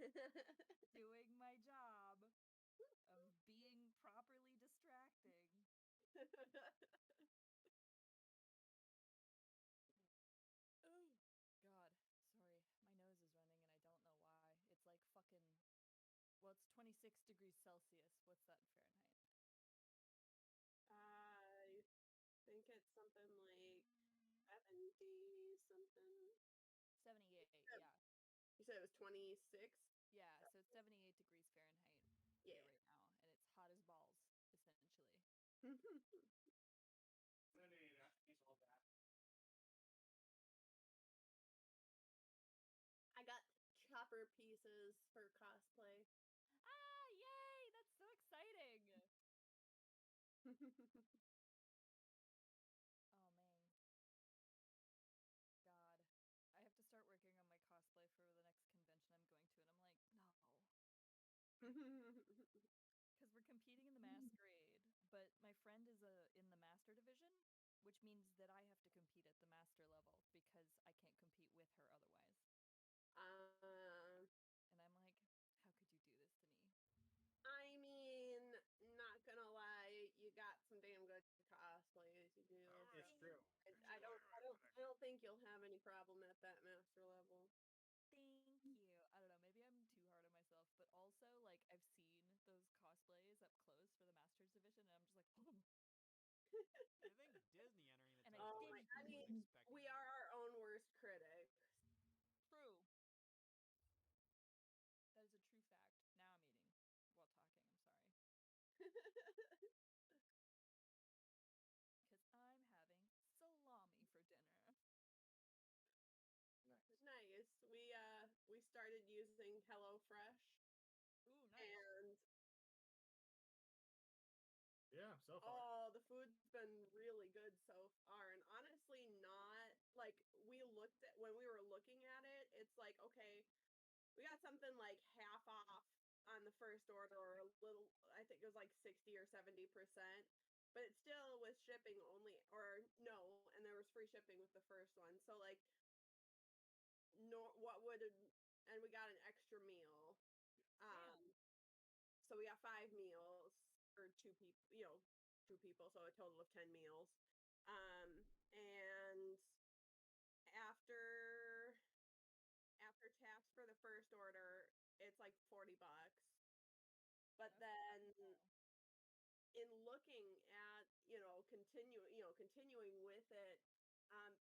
doing my job of being properly distracting. Oh, God. Sorry. My nose is running and I don't know why. It's like fucking. Well, it's 26 degrees Celsius. What's that in Fahrenheit? I think it's something like 70 something. 78, yeah. You said it was 26? Yeah, so it's 78 degrees Fahrenheit Yeah. here right now, and it's hot as balls, essentially. I got chopper pieces for cosplay. Ah, yay! That's so exciting! Oh, man. God. I have to start working on my cosplay for the next convention I'm going to, and I'm like, no. Because we're competing in the masquerade, but my friend is in the master division, which means that I have to compete at the master level because I can't compete with her otherwise. And I'm like, how could you do this to me? I mean, not gonna lie, you got some damn good cosplays. You do. It's true. I don't think you'll have any problem at that master level. Thank you. I don't know, maybe I'm too hard on myself, but also, like, I've seen those cosplays up close for the Masters division, and I'm just like, oh. I think Disney entering the And I title Oh was my! didn't I do mean, it. expecting we it. are our own worst critics. True. That is a true fact. Now I'm eating while talking. I'm sorry. Because I'm having salami for dinner. Nice. We started using HelloFresh, Ooh, nice. and Yeah, so far. oh, the food's been really good so far. And honestly, not like we looked at when we were looking at it, it's like, okay, we got something like half off on the first order, or a little, I think it was like 60 or 70%, but it still was shipping only, or no, and there was free shipping with the first one. So, like, no, what would, and we got an extra meal. Damn. So we got 5 meals for 2 people, 2 people, so a total of 10 meals. And after tax for the first order, it's like $40. But That's then wow. in looking at, continuing with it,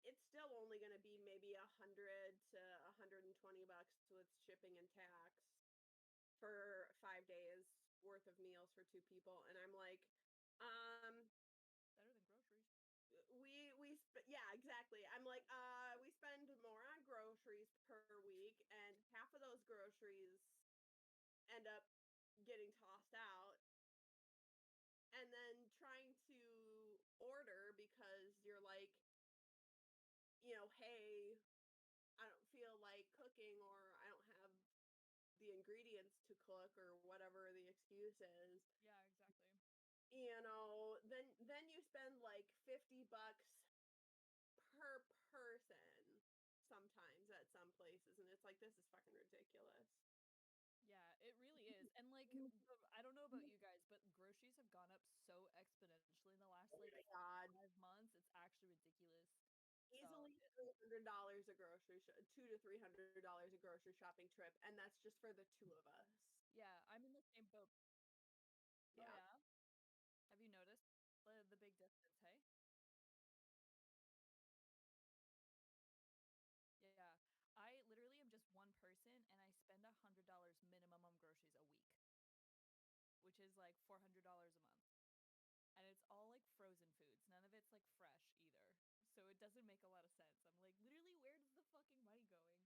it's still only going to be maybe 100 to $120 with shipping and tax for 5 days worth of meals for 2 people. And I'm like, um, Better than groceries. yeah, exactly. I'm like, we spend more on groceries per week, and half of those groceries end up getting tossed out, and then trying to order because you're like, hey, I don't feel like cooking, or I don't have the ingredients to cook, or whatever the excuse is. Yeah, exactly. Then you spend like $50 per person sometimes at some places, and it's like, this is fucking ridiculous. Yeah, it really is. And like, I don't know about you guys, but groceries have gone up so exponentially in the last Oh like my god. 5 months. It's actually ridiculous. So, Easily $300 a $200 to $300 a grocery shopping trip, and that's just for the two of us. yeah, I'm in the same boat. Oh, Yeah. yeah. Have you noticed the big difference, hey? Yeah. I literally am just one person and I spend $100 minimum on groceries a week, which is like $400 a month. And it's all like frozen foods. None of it's like fresh either. So it doesn't make a lot of sense. I'm like, literally, where does the fucking money going?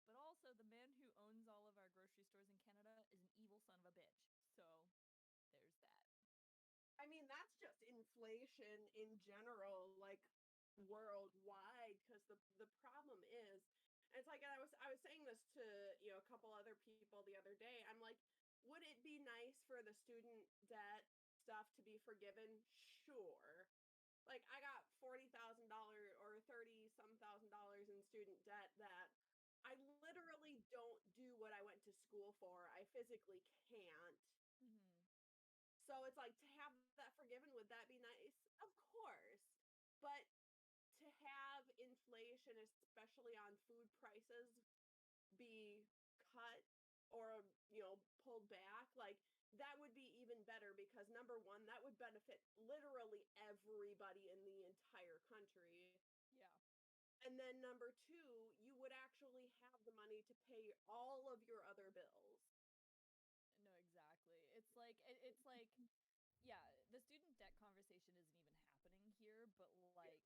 But also, the man who owns all of our grocery stores in Canada is an evil son of a bitch. So there's that. I mean, that's just inflation in general, like worldwide, because the problem is, it's like, I was saying this to, a couple other people the other day. I'm like, would it be nice for the student debt stuff to be forgiven? Sure. Like, I got $40,000 or 30 some thousand dollars in student debt that I literally don't do what I went to school for. I physically can't. Mm-hmm. So it's like to have that forgiven, would that be nice? Of course. But to have inflation, especially on food prices, be cut or, pulled back, like that would be even better because number one, that would benefit literally everybody in the entire country. Yeah. And then number two, you would actually have the money to pay all of your other bills. No, exactly. It's like yeah, the student debt conversation isn't even happening here, but like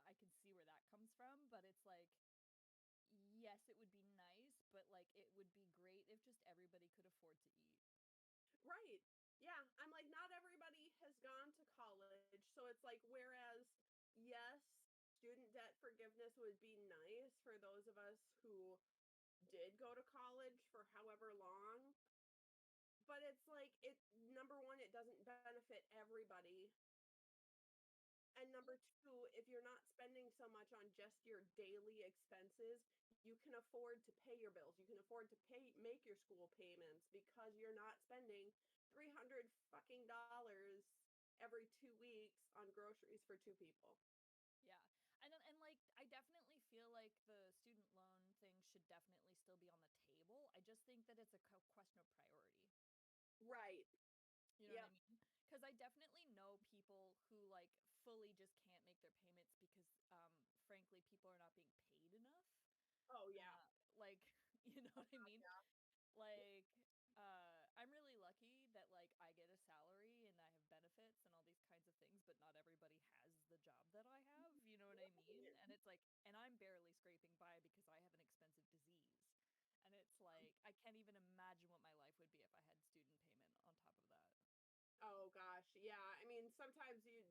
I can see where that comes from, but it's like yes, it would be nice, but like it would be great if just everybody could afford to eat. Right. Yeah. I'm like, not everybody has gone to college. So it's like, whereas, yes, student debt forgiveness would be nice for those of us who did go to college for however long. But it's like, number one, it doesn't benefit everybody. And number two, if you're not spending so much on just your daily expenses, you can afford to pay your bills. You can afford to make your school payments because you're not spending 300 fucking dollars every 2 weeks on groceries for two people. Yeah. And like I definitely feel like the student loan thing should definitely still be on the table. I just think that it's a question of priority. Right. You know what Yep. I mean? Because I definitely know people who like fully just can't make their payments because, frankly, people are not being paid enough. Oh, yeah. Like, you know what I mean? Yeah. Like, I'm really lucky that like I get a salary and I have benefits and all these kinds of things, but not everybody has the job that I have. You know what I mean? And it's like, and I'm barely scraping by because I have an expensive disease. And it's like, I can't even imagine what my life would be if I had student payment on top of that. Oh gosh, yeah. I mean, sometimes you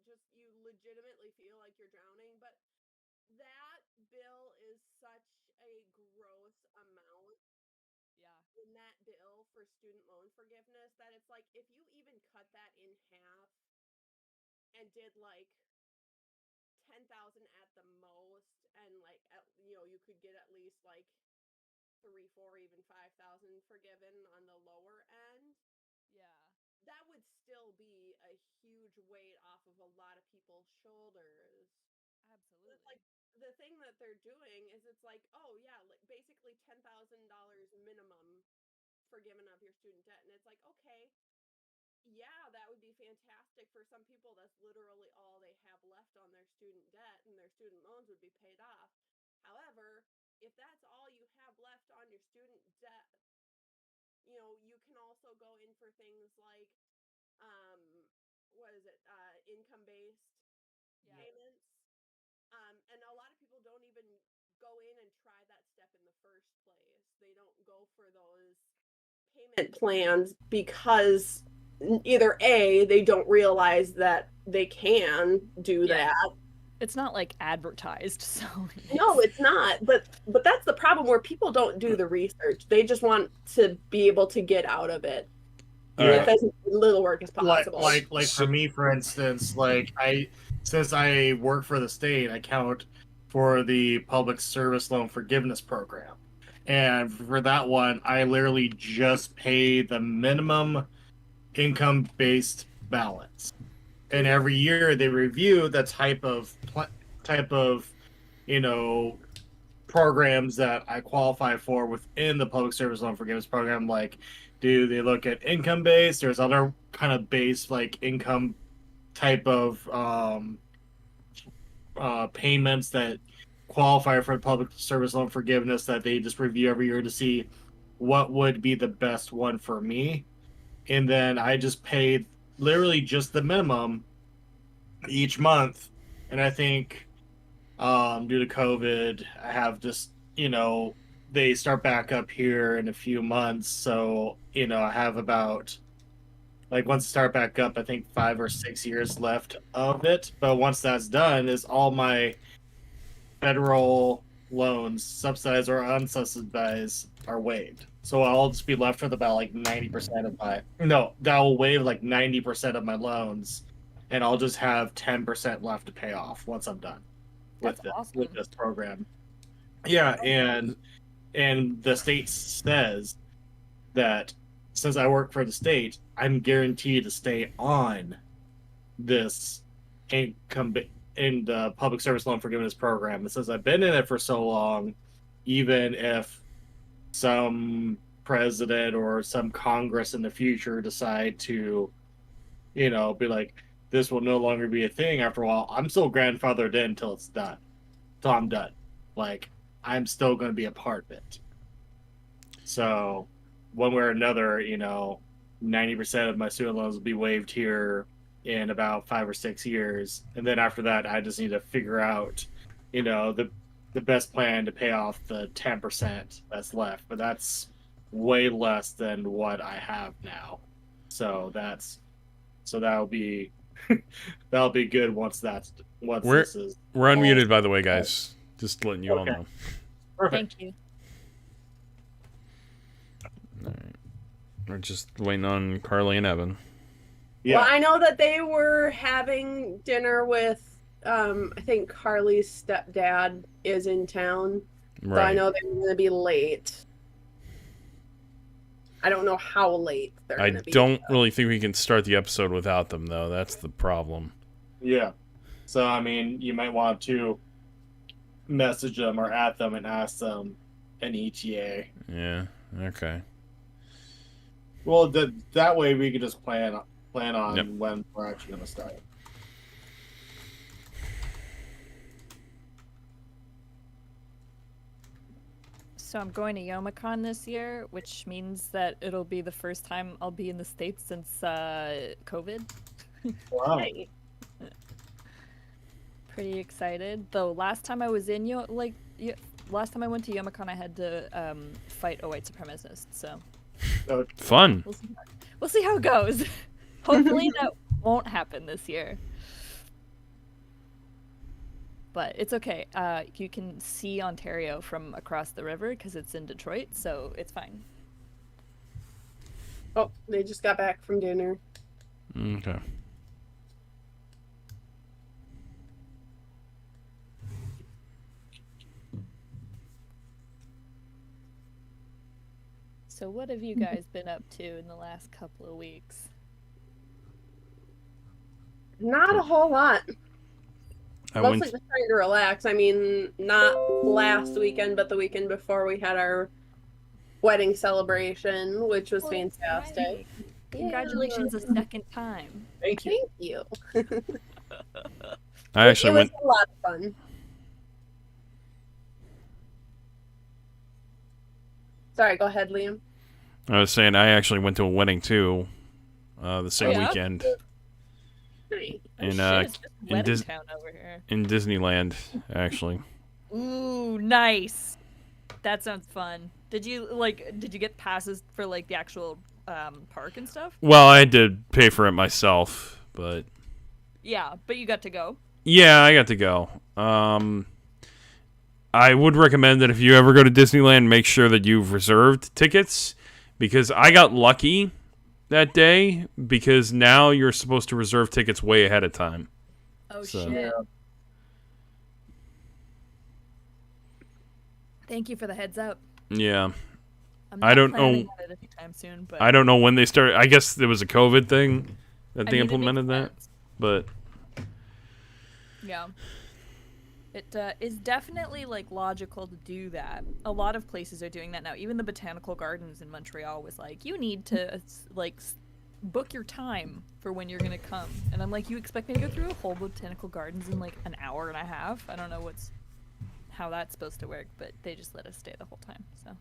legitimately feel like you're drowning, but that bill is such a gross amount Yeah. in that bill for student loan forgiveness that it's like if you even cut that in half and did like 10,000 at the most, and like you could get at least like 3, 4, even 5,000 forgiven on the lower end, Yeah. that would still be a huge weight off of a lot of people's shoulders. It's Absolutely. like the thing that they're doing is it's like, oh yeah, like basically $10,000 minimum forgiven of your student debt. And it's like, okay, yeah, that would be fantastic for some people. That's literally all they have left on their student debt, and their student loans would be paid off. However, if that's all you have left on your student debt, you can also go in for things like, um, what is it, income based Yeah. payments. And a lot of people don't even go in and try that step in the first place. They don't go for those payment plans because either A, they don't realize that they can do Yeah. that. It's not like advertised, so No, it's not. But that's the problem where people don't do the research. They just want to be able to get out of it with as little work as possible. Like for me, for instance, like since I work for the state, I count for the public service loan forgiveness program. And for that one, I literally just pay the minimum income based balance. And every year they review the type of you know programs that I qualify for within the public service loan forgiveness program. Like, do they look at income based? There's other kind of base like income type of payments that qualify for public service loan forgiveness that they just review every year to see what would be the best one for me. And then I just paid literally just the minimum each month. And I think due to COVID, I have just, they start back up here in a few months. So, I have about, like, once it start back up, I think 5 or 6 years left of it. But once that's done, is all my federal loans, subsidized or unsubsidized, are waived. So I'll just be left with about like 90% of my, no, that will waive like 90% of my loans. And I'll just have 10% left to pay off once I'm done that's with awesome. this program. Yeah, and and the state says that since I work for the state, I'm guaranteed to stay on this income in the public service loan forgiveness program. It says I've been in it for so long, even if some president or some Congress in the future decide to, be like, this will no longer be a thing after a while. I'm still grandfathered in until it's done. Till I'm done. Like, I'm still going to be a part of it. So, one way or another, 90% of my student loans will be waived here in about 5 or 6 years. And then after that, I just need to figure out, the best plan to pay off the 10% that's left. But that's way less than what I have now. So that'll be that'll be good once this is we're unmuted, all... by the way, guys. Just letting you all know. Perfect. Thank you. All right. We're just waiting on Carly and Evan. Yeah. Well, I know that they were having dinner with, I think Carly's stepdad is in town. Right. So I know they're going to be late. I don't know how late they're I going to be. don't really think we can start the episode without them, though. That's the problem. Yeah. So, I mean, you might want to message them or at them and ask them an ETA. Yeah. Okay. Well, that way we could just plan on Yep. when we're actually going to start. So I'm going to Youmacon this year, which means that it'll be the first time I'll be in the States since COVID. Wow. Hey. Pretty excited. Though last time I was in last time I went to Youmacon, I had to fight a white supremacist. So Fun. we'll see how it goes. Hopefully that won't happen this year. But it's okay. You can see Ontario from across the river because it's in Detroit, so it's fine. Oh, they just got back from dinner. Okay. So what have you guys been up to in the last couple of weeks? Not a whole lot. I Mostly went. just trying to relax. I mean, not last weekend, but the weekend before we had our wedding celebration, which was fantastic. Right. Congratulations a second time. Thank you. Thank you. I actually it was went. a lot of fun. Sorry, go ahead, Liam. I was saying I actually went to a wedding too, the same yeah? weekend Nice. in Shit, it's just in wedding town over here. in Disneyland, actually. Ooh, nice. That sounds fun. Did you get passes for like the actual park and stuff? Well, I had to pay for it myself, but Yeah, but you got to go. yeah, I got to go. I would recommend that if you ever go to Disneyland, make sure that you've reserved tickets, because I got lucky that day, because now you're supposed to reserve tickets way ahead of time. Oh So- shit. Thank you for the heads up. Yeah. I'm I not don't planning know- on it anytime soon, but I don't know when they started. I guess there was a COVID thing that I they mean, it makes implemented that, sense. but Yeah. It is definitely like logical to do that. A lot of places are doing that now. Even the botanical gardens in Montreal was like, you need to book your time for when you're gonna come. And I'm like, you expect me to go through a whole botanical gardens in like an hour and a half? I don't know how that's supposed to work, but they just let us stay the whole time. So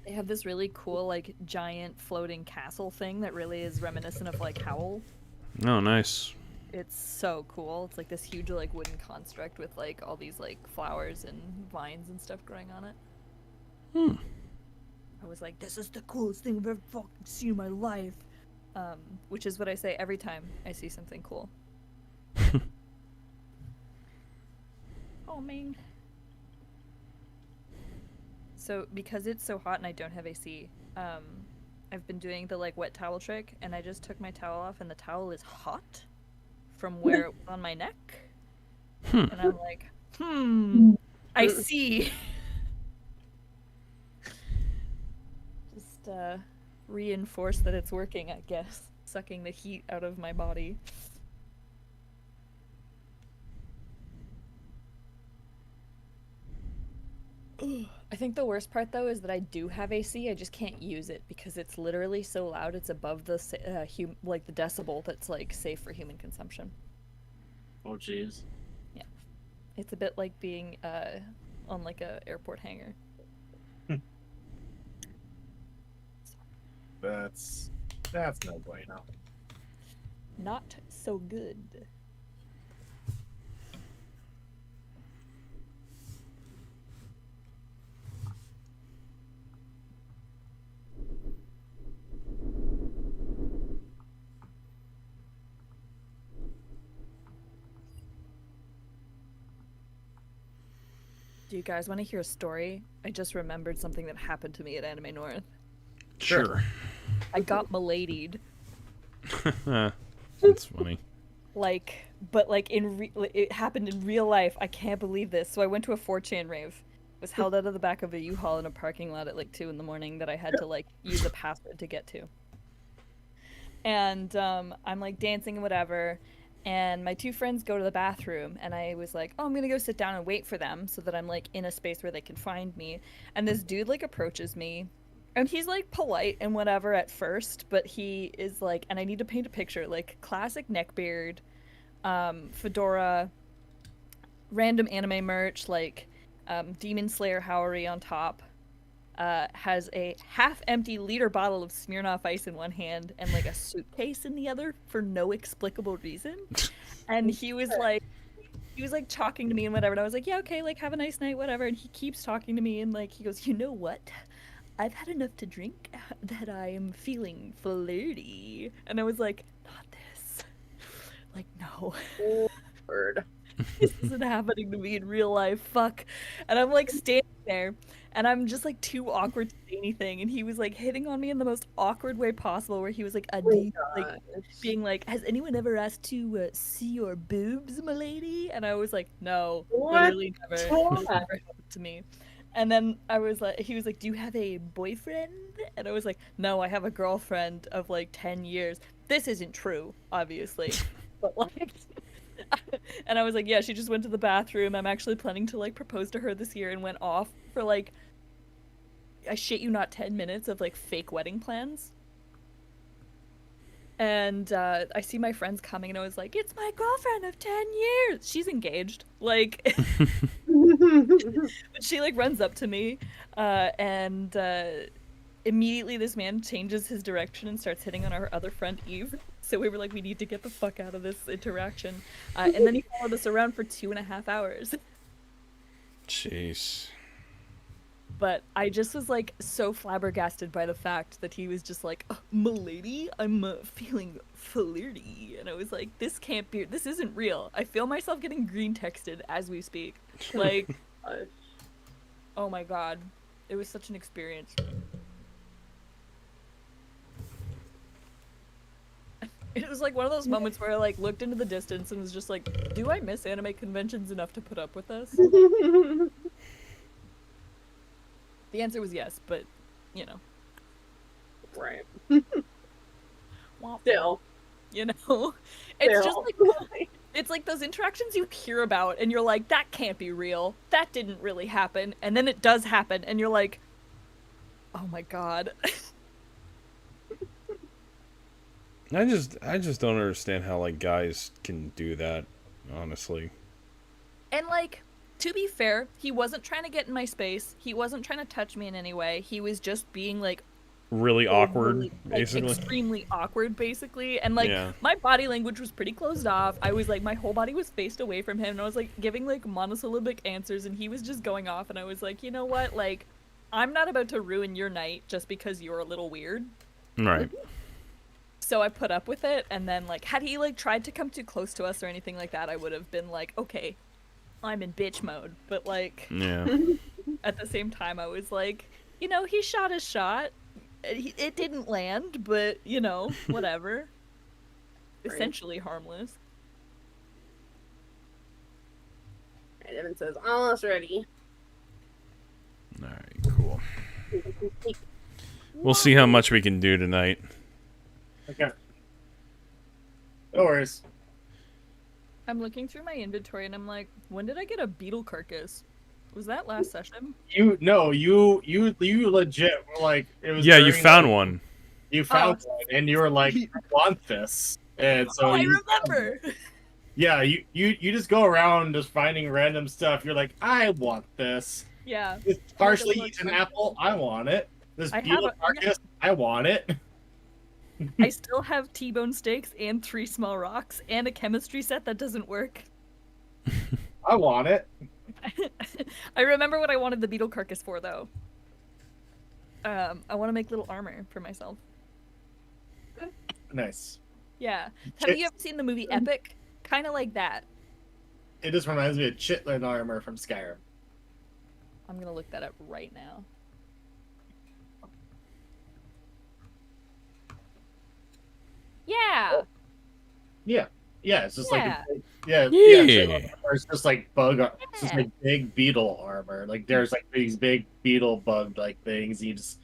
they have this really cool like giant floating castle thing that really is reminiscent of like Howl. oh, nice. It's so cool. It's like this huge like wooden construct with like all these like flowers and vines and stuff growing on it. I was like, this is the coolest thing I've ever fucking seen in my life. Which is what I say every time I see something cool. Oh man. So because it's so hot and I don't have AC, I've been doing the like wet towel trick, and I just took my towel off and the towel is hot from where it was on my neck. And I'm like, I see. Just reinforce that it's working, I guess. Sucking the heat out of my body. I think the worst part though is that I do have AC. I just can't use it because it's literally so loud. It's above the like the decibel that's like safe for human consumption. Oh, jeez. Yeah, it's a bit like being on like a airport hangar. That's no bueno. Not so good. Do you guys want to hear a story? I just remembered something that happened to me at Anime North. Sure. I got miladied. That's funny. But it happened in real life. I can't believe this. So I went to a 4chan rave. Was held out of the back of a U-Haul in a parking lot at like 2 in the morning that I had to like use a password to get to. And I'm like dancing and whatever. And my 2 friends go to the bathroom, and I was like, oh, I'm gonna go sit down and wait for them so that I'm like in a space where they can find me. And this dude like approaches me, and he's like polite and whatever at first, but he is like, and I need to paint a picture, like classic neckbeard, fedora, random anime merch, like Demon Slayer Howery on top. Has a half-empty liter bottle of Smirnoff Ice in one hand and like a suitcase in the other for no explicable reason. And he was like talking to me and whatever. And I was like, yeah, okay, like have a nice night, whatever. And he keeps talking to me and like he goes, you know what? I've had enough to drink that I am feeling flirty. And I was like, not this. Like, no. Word. This isn't happening to me in real life. Fuck. And I'm like standing there and I'm just like too awkward to say anything. And he was like hitting on me in the most awkward way possible, where he was like, being like, has anyone ever asked to see your boobs, milady? And I was like, no, literally never. This never happened to me. And then I was like, he was like, do you have a boyfriend? And I was like, no, I have a girlfriend of like 10 years. This isn't true, obviously. But like, and I was like, yeah, she just went to the bathroom. I'm actually planning to like propose to her this year, and went off for like, I shit you not, 10 minutes of like fake wedding plans. And I see my friends coming, and I was like, it's my girlfriend of 10 years. She's engaged. Like, she like runs up to me and immediately this man changes his direction and starts hitting on our other friend Eve. So we were like, we need to get the fuck out of this interaction. And then he followed us around for 2.5 hours. Jeez. But I just was like so flabbergasted by the fact that he was just like, oh, milady, I'm feeling flirty. And I was like, this isn't real. I feel myself getting green texted as we speak. Like, oh my god. It was such an experience. It was like one of those moments where I like looked into the distance and was just like, do I miss anime conventions enough to put up with this? The answer was yes, but you know. Right. Still. You know? It's just like, it's like those interactions you hear about and you're like, that can't be real. That didn't really happen. And then it does happen and you're like, oh my god. I just don't understand how like guys can do that, honestly. And like, to be fair, he wasn't trying to get in my space. He wasn't trying to touch me in any way. He was just being like really awkward, basically. Extremely awkward, basically. And like, my body language was pretty closed off. I was like, my whole body was faced away from him, and I was like giving like monosyllabic answers, and he was just going off. And I was like, you know what? Like, I'm not about to ruin your night just because you're a little weird. Right. So I put up with it, and then like, had he like tried to come too close to us or anything like that, I would have been like, okay, I'm in bitch mode. But like, at the same time, I was like, you know, he shot his shot. It didn't land, but you know, whatever. Right. Essentially harmless. Right, Evan says, almost ready. All right, cool. We'll see how much we can do tonight. Okay. No worries. I'm looking through my inventory and I'm like, when did I get a beetle carcass? Was that last session? You legit were like it was. Yeah, you during found one. You found one, and you were like, "I want this," and so Oh, I you. remember. Yeah, you just go around just finding random stuff. You're like, "I want this." Yeah. This partially eaten apple, I want it. This I beetle have a- carcass, I want it. I still have T-bone steaks and 3 small rocks and a chemistry set that doesn't work. I want it. I remember what I wanted the beetle carcass for, though. I want to make little armor for myself. Nice. Yeah. Have you ever seen the movie Epic? Kind of like that. It just reminds me of Chitlin armor from Skyrim. I'm gonna look that up right now. Yeah. Yeah. Yeah, it's just Yeah. like yeah. Yeah. It's just like it's just like big beetle armor. Like there's like these big beetle bug like things. You just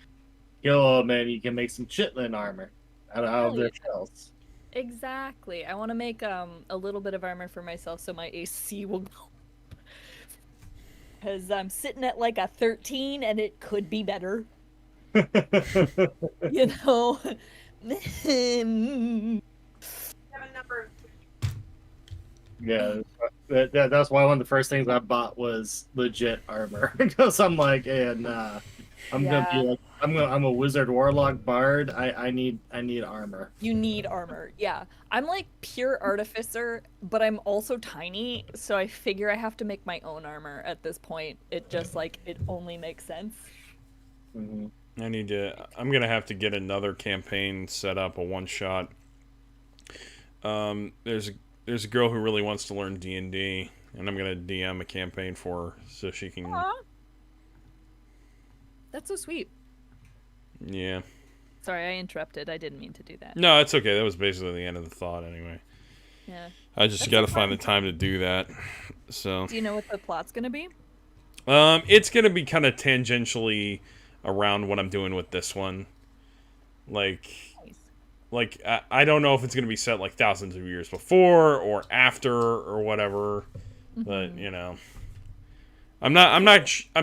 kill them and you can make some chitlin armor out of their shells. Exactly. I want to make a little bit of armor for myself so my AC will go. Because I'm sitting at like a 13 and it could be better. You know? Yeah, that's why one of the first things I bought was legit armor because I'm like, nah, gonna be like, I'm a wizard, warlock, bard. I need armor. You need armor. Yeah. I'm like pure artificer, but I'm also tiny, so I figure I have to make my own armor at this point. It just like it only makes sense. Mm-hmm. I'm gonna have to get another campaign set up, a one shot. There's a girl who really wants to learn D&D, and I'm gonna DM a campaign for her so she can. Aww. That's so sweet. Yeah. Sorry, I interrupted. I didn't mean to do that. No, it's okay. That was basically the end of the thought, anyway. Yeah. I just got to find the time to do that. So. Do you know what the plot's gonna be? It's gonna be kind of tangentially around what I'm doing with this one. Like, I don't know if it's gonna be set like thousands of years before or after or whatever, but you know, I'm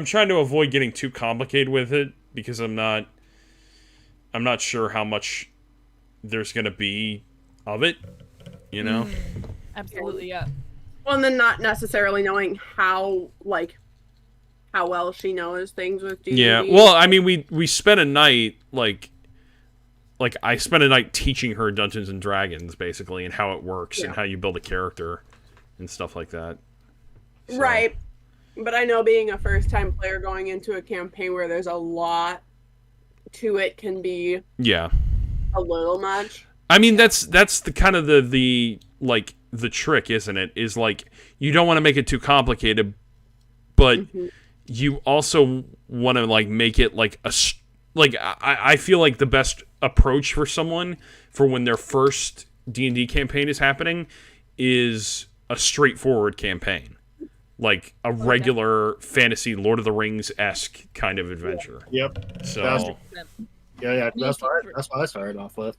trying to avoid getting too complicated with it because I'm not sure how much there's gonna be of it, you know. Absolutely, yeah. Well, and then not necessarily knowing how well she knows things with D&D. Yeah, well, I mean, we spent a night like I spent a night teaching her Dungeons and Dragons basically and how it works and how you build a character and stuff like that. So. Right. But I know being a first-time player going into a campaign where there's a lot to it can be a little much. I mean, that's the kind of the like the trick, isn't it? Is like you don't want to make it too complicated, but you also want to like make it like I feel like the best approach for someone for when their first D&D campaign is happening is a straightforward campain. Like a regular fantasy Lord of the Rings-esque kind of adventure. Yep. So that's what I started off with.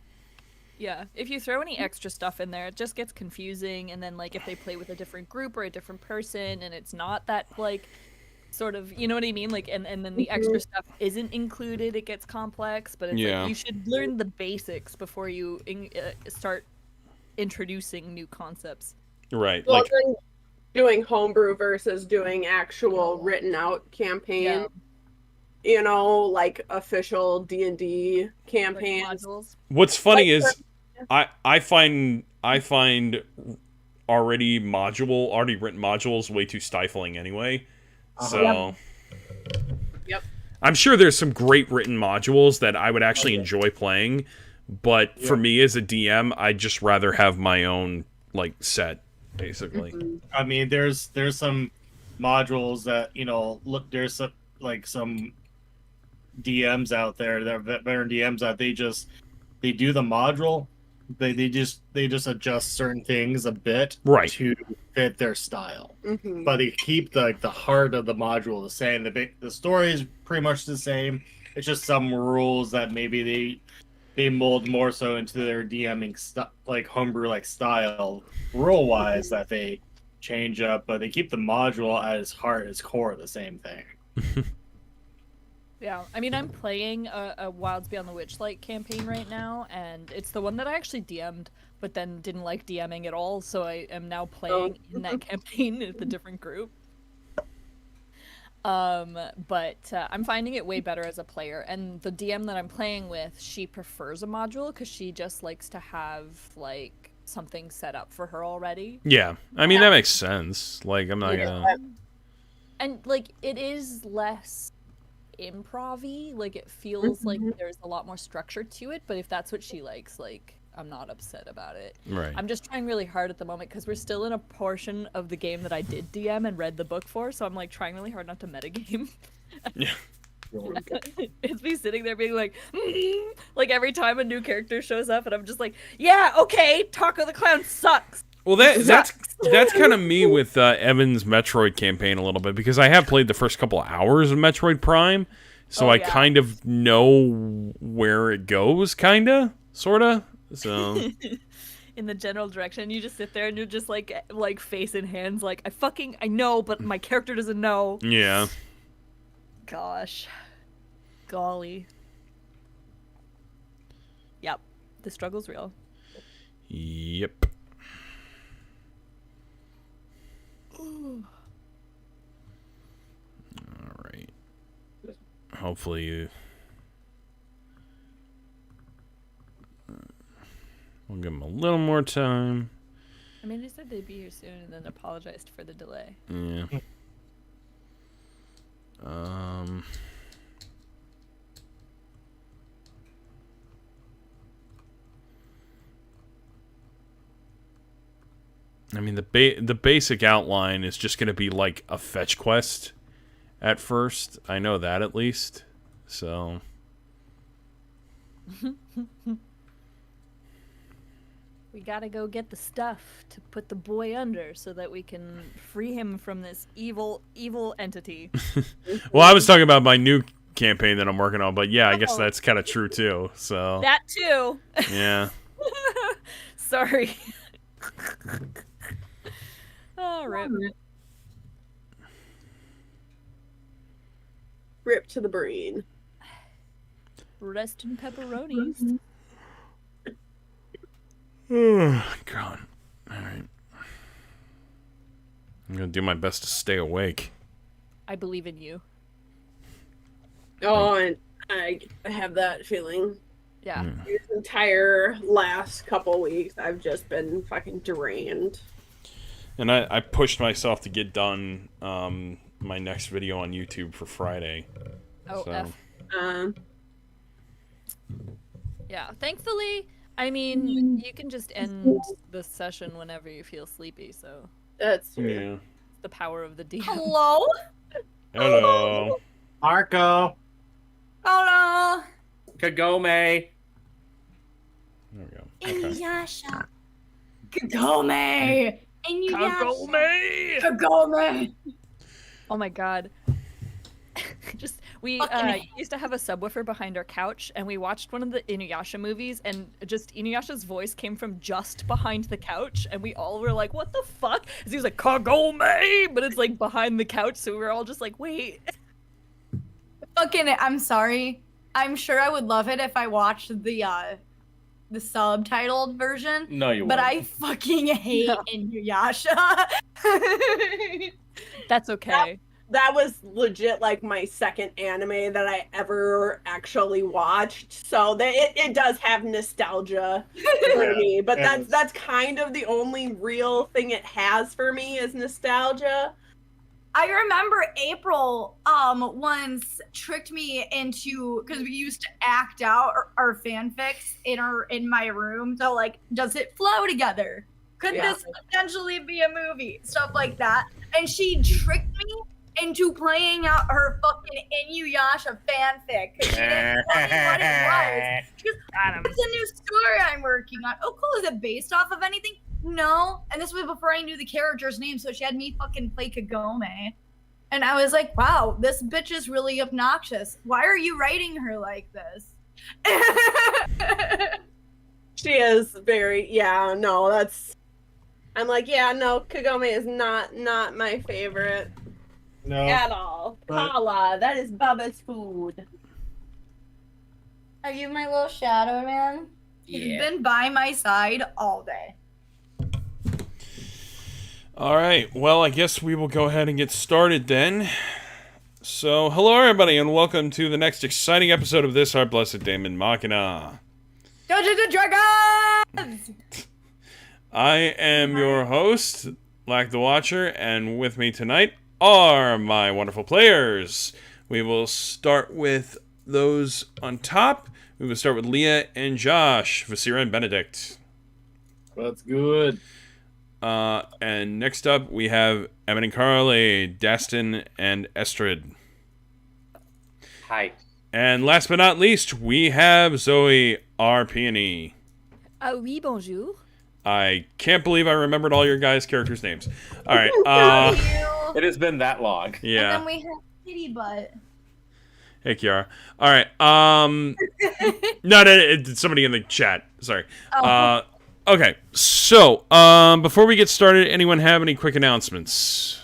Yeah, if you throw any extra stuff in there, it just gets confusing, and then like if they play with a different group or a different person and it's not that like sort of, you know what I mean? Like and then the extra stuff isn't included, it gets complex, but it's like you should learn the basics before you start introducing new concepts. Right. Well, then doing homebrew versus doing actual written out campaign. Yeah. You know, like official D&D campaigns. Like what's funny is I find already written modules way too stifling anyway. So Yep. I'm sure there's some great written modules that I would actually enjoy playing, but for me as a DM, I'd just rather have my own like set, basically. I mean, there's some modules that, you know, look, there's some DMs out there that are veteran DMs that they do the module They just adjust certain things a bit Right. to fit their style. Mm-hmm. But they keep the heart of the module the same. The story is pretty much the same. It's just some rules that maybe they mold more so into their DMing like homebrew like style rule wise that they change up, but they keep the module at its heart, its core, the same thing. Yeah, I mean, I'm playing a Wilds Beyond the Witchlight campaign right now, and it's the one that I actually DM'd, but then didn't like DMing at all, so I am now playing in that campaign with a different group. But I'm finding it way better as a player, and the DM that I'm playing with, she prefers a module because she just likes to have, like, something set up for her already. Yeah, I mean, that makes sense. Like, I'm not gonna... And, like, it is less improv-y, like it feels like there's a lot more structure to it, but if that's what she likes, like, I'm not upset about it. Right. I'm just trying really hard at the moment because we're still in a portion of the game that I did DM and read the book for, so I'm like trying really hard not to metagame. Yeah. It's me sitting there being like, like every time a new character shows up, and I'm just like, yeah, okay, Taco the Clown sucks. Well, that's kind of me with Evan's Metroid campaign a little bit, because I have played the first couple of hours of Metroid Prime, so I kind of know where it goes, sorta. So in the general direction, you just sit there and you're just like face in hands, like I know, but my character doesn't know. Yeah. Gosh, golly. Yep, the struggle's real. Yep. Alright. Hopefully you... We'll give them a little more time. I mean, they said they'd be here soon and then apologized for the delay. Yeah. I mean, the basic outline is just going to be like a fetch quest at first. I know that at least. So. We gotta go get the stuff to put the boy under so that we can free him from this evil entity. Well, I was talking about my new campaign that I'm working on, but yeah, I guess that's kind of true too. So. That too. Yeah. Sorry. Oh, rip. Rip to the brain. Rest in pepperonis. God. Alright. I'm gonna do my best to stay awake. I believe in you. Oh, and I have that feeling. Yeah. This entire last couple weeks, I've just been fucking drained. And I pushed myself to get done my next video on YouTube for Friday. Oh, so. F. Yeah, thankfully, I mean, you can just end the session whenever you feel sleepy, so. That's Yeah. It's the power of the DM. Hello? Hello. Marco. Hello? Kagome. There we go. Okay. Inuyasha. Kagome. Inuyasha. Kagome! Kagome. Oh my god. Just we used to have a subwoofer behind our couch, and we watched one of the Inuyasha movies, and just Inuyasha's voice came from just behind the couch, and we all were like, "What the fuck?" As he was like, "Kagome," but it's like behind the couch, so we were all just like, "Wait." Fucking, I'm sorry. I'm sure I would love it if I watched the subtitled version. No, you But won't. I fucking hate Inuyasha. That's okay. that was legit like my second anime that I ever actually watched. So that it does have nostalgia for me, but that's kind of the only real thing it has for me is nostalgia. I remember April once tricked me into, because we used to act out our fanfics in my room. So like, does it flow together? Could this potentially be a movie? Stuff like that. And she tricked me into playing out her fucking Inuyasha fanfic because she didn't tell me what it was. She goes, "It's a new story I'm working on." Oh, cool. Is it based off of anything? No. And this was before I knew the character's name, so she had me fucking play Kagome. And I was like, wow, this bitch is really obnoxious. Why are you writing her like this? She is very, yeah, no, that's, I'm like, yeah, no, Kagome is not my favorite No. at all. But- Kala, that is Bubba's food. Are you my little shadow man? He's been by my side all day. All right, well, I guess we will go ahead and get started then. So, hello everybody, and welcome to the next exciting episode of this, our blessed Daemon Machina. Dungeons and Dragons! I am your host, Lack the Watcher, and with me tonight are my wonderful players. We will start with those on top. We will start with Leah and Josh, Vasira and Benedict. That's good. And next up, we have Emin and Carly, Dastin and Estrid. Hi. And last but not least, we have Zoe, our peony. Oui, bonjour. I can't believe I remembered all your guys' characters' names. All right. It has been that long. Yeah. And then we have Kitty Butt. Hey, Kiara. All right. No, it's somebody in the chat. Sorry. Oh. Okay. So, before we get started, anyone have any quick announcements?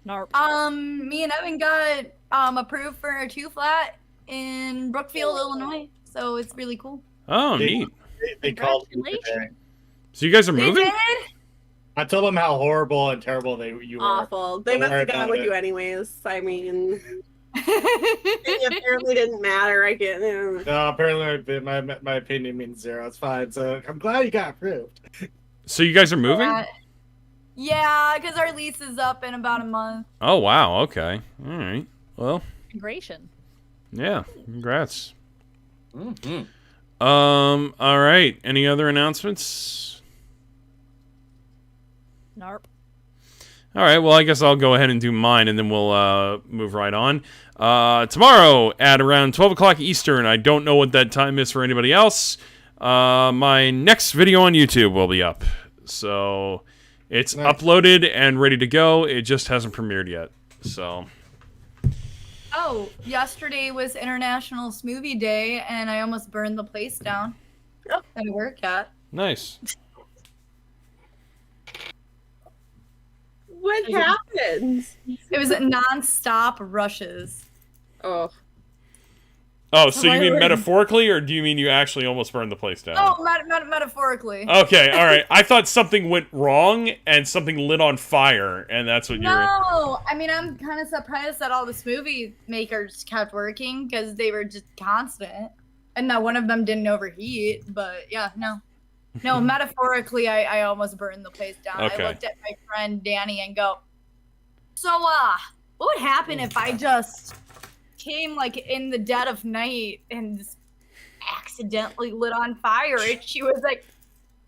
Narp. Me and Evan got approved for a 2-flat in Brookfield, Illinois. So it's really cool. Oh, neat. They called me today. Congratulations. So you guys are They moving? did? I told them how horrible and terrible you were. Awful. They Don't must worry have gone about with it. you anyways. I mean, it apparently didn't matter. I get No, apparently my opinion means zero. It's fine. So I'm glad you got approved. So you guys are moving? Yeah, because our lease is up in about a month. Oh, wow. Okay. All right. Well, Migration. yeah. Congrats. Mm-hmm. All right. Any other announcements? Narp. All right, well, I guess I'll go ahead and do mine, and then we'll move right on. Tomorrow at around 12 o'clock Eastern, I don't know what that time is for anybody else, my next video on YouTube will be up. So it's Nice. uploaded and ready to go. It just hasn't premiered yet. So, Oh, yesterday was International Smoothie Day, and I almost burned the place down that I work at. nice. what happened? It was non-stop rushes. Oh, Oh, so you mean Word. metaphorically, or do you mean you actually almost burned the place down? Oh, metaphorically. Okay, all right. I thought something went wrong and something lit on fire, and that's what you were... No, I mean, I'm kind of surprised that all the smoothie makers kept working because they were just constant. And that one of them didn't overheat, but yeah, no. No, metaphorically, I almost burned the place down. Okay. I looked at my friend Danny and go, so, what would happen if I just came, like, in the dead of night and just accidentally lit on fire? And she was like,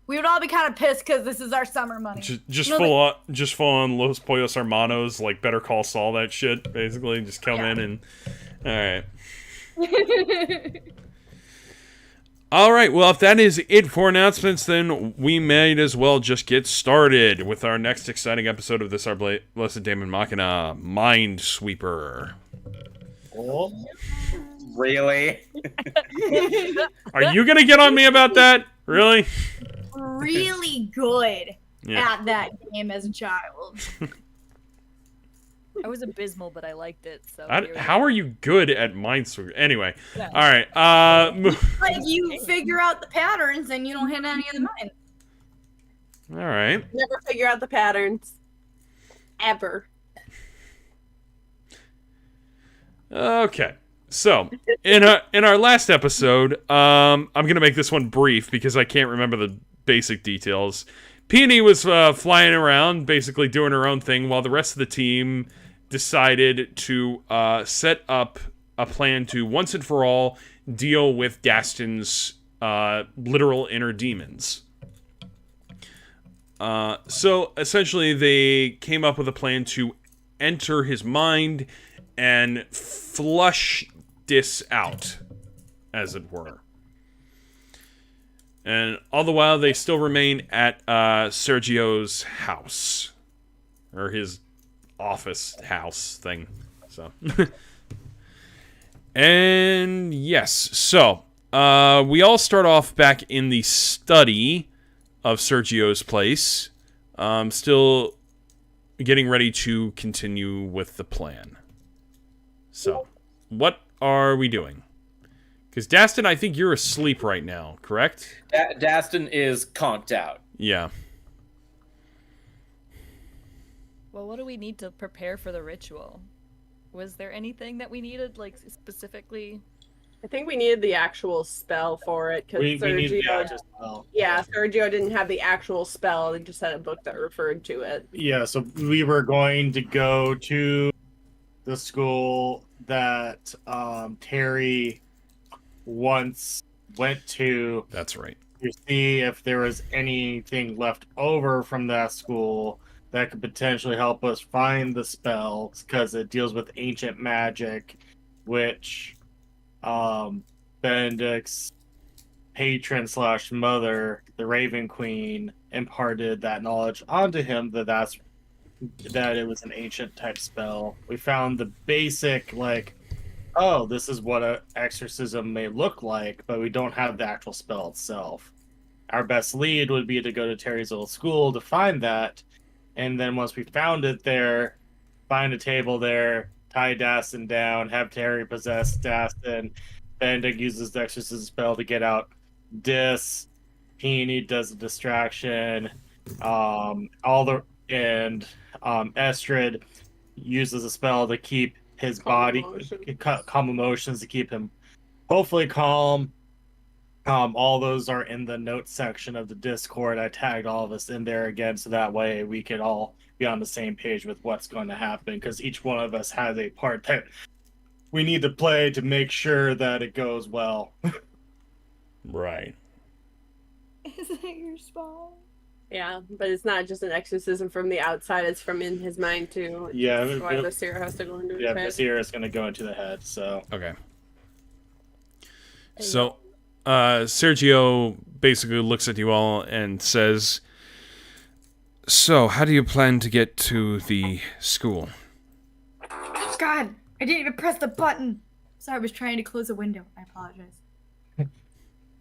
we would all be kind of pissed because this is our summer money. Just You know, full on Los Pollos Hermanos, like Better Call Saul, that shit. Basically, just come in and all right. All right. Well, if that is it for announcements, then we might as well just get started with our next exciting episode of this our blessed Daemon Machina, Minesweeper. Oh, Really? Are you gonna get on me about that? Really? really good Yeah. at that game as a child. I was abysmal, but I liked it. So How are you good at Minesweeper? Anyway. Yeah. All right. Like, you figure out the patterns and you don't hit any of the mines. All right. never figure out the patterns. Ever. Okay. So, in our last episode, I'm gonna make this one brief because I can't remember the basic details. Peony was flying around, basically doing her own thing, while the rest of the team decided to set up a plan to once and for all deal with Dastin's literal inner demons. So essentially, they came up with a plan to enter his mind and flush this out, as it were. And all the while, they still remain at Sergio's house. Or his office house thing. So. And yes, so we all start off back in the study of Sergio's place. Still getting ready to continue with the plan. So, what are we doing? Because Dastin, I think you're asleep right now, correct? Dastin is conked out. Yeah. Well, what do we need to prepare for the ritual? Was there anything that we needed, like, specifically? I think we needed the actual spell for it because We need the Sergio. actual spell. Yeah, Sergio didn't have the actual spell. They just had a book that referred to it. Yeah, so we were going to go to the school that Terry once went to That's right. see if there was anything left over from that school that could potentially help us find the spells, because it deals with ancient magic, which Benedict's patron / mother, the Raven Queen, imparted that knowledge onto him that it was an ancient type spell. We found the basic, like, oh, this is what an exorcism may look like, but we don't have the actual spell itself. Our best lead would be to go to Terry's old school to find that, and then once we found it there, find a table there, tie Dastin down, have Terry possess Dastin. Benedict uses the exorcism spell to get out Dis. Peony does the distraction. Estrid uses a spell to keep his body calm emotions, to keep him hopefully calm. All those are in the notes section of the Discord. I tagged all of us in there again, so that way we could all be on the same page with what's going to happen, because each one of us has a part that we need to play to make sure that it goes well. Right. Is that your spell? Yeah, but it's not just an exorcism from the outside; it's from in his mind too. Yeah, That's why Vasir has to go into his head. Vasir is going to go into the head. So Okay. So, Sergio basically looks at you all and says, "So, how do you plan to get to the school?" God, I didn't even press the button. Sorry, I was trying to close a window. I apologize.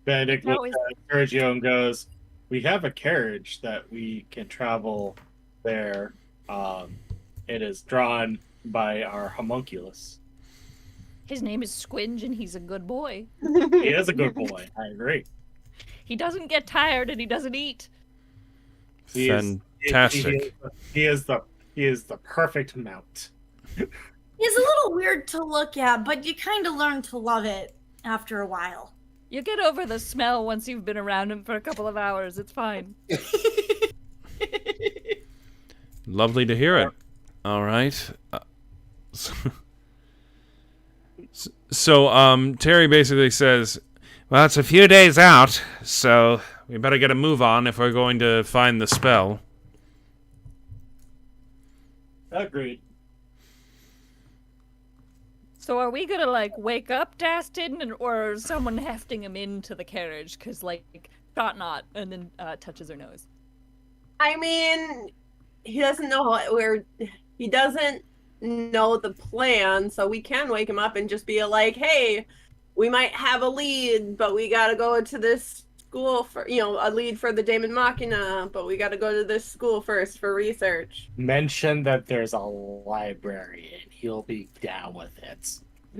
Benedict looks at Sergio and goes, "We have a carriage that we can travel there. It is drawn by our homunculus." His name is Squinge, and he's a good boy. He is a good boy. I agree. He doesn't get tired, and he doesn't eat. Fantastic. He is the perfect mount. He's a little weird to look at, but you kind of learn to love it after a while. You get over the smell once you've been around him for a couple of hours. It's fine. Lovely to hear it. All right. So, Terry basically says, "Well, it's a few days out, so we better get a move on if we're going to find the spell." Agreed. So are we gonna, like, wake up Dastin, or is someone hefting him into the carriage? Because, like, thought not, and then touches her nose. I mean, he doesn't know he doesn't know the plan, so we can wake him up and just be like, "Hey, we might have a lead, but we gotta go to this school for, a lead for the Daemon Machina, but we gotta go to this school first for research." Mention that there's a library and he'll be down with it.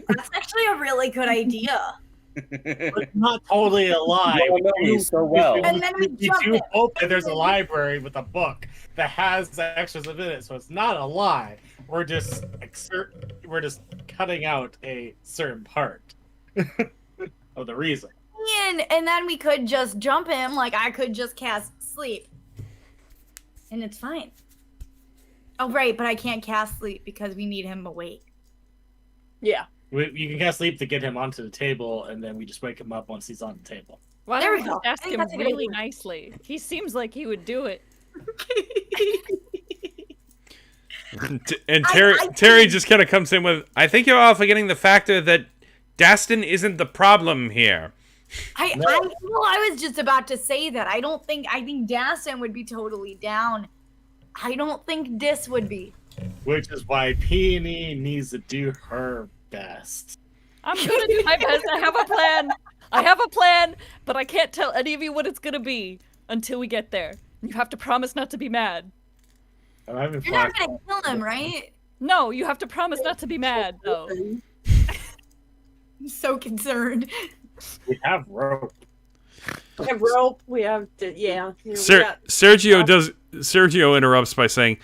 That's actually a really good idea. It's not totally a lie. You all know me so well. And then we jump do it. hope that there's a library with a book that has the extras in it, so it's not a lie. We're just cutting out a certain part of the reason. And then we could just jump him, like I could just cast sleep. And it's fine. Oh, right, but I can't cast sleep because we need him awake. Yeah. You can cast sleep to get him onto the table, and then we just wake him up once he's on the table. Why There don't we we go. just ask I think him that's a good really idea. nicely? He seems like he would do it. And Terry just kind of comes in with, I think you're all forgetting the factor that Dastin isn't the problem here. I was just about to say that. I think Dastin would be totally down. I don't think Dis would be. Which is why Peony needs to do her best. I'm gonna do my best. I have a plan, but I can't tell any of you what it's gonna be until we get there. You have to promise not to be mad. You're not gonna kill him, right? No, you have to promise not to be mad, though. I'm so concerned. We have rope. We have rope. We have to, yeah. Sergio interrupts by saying,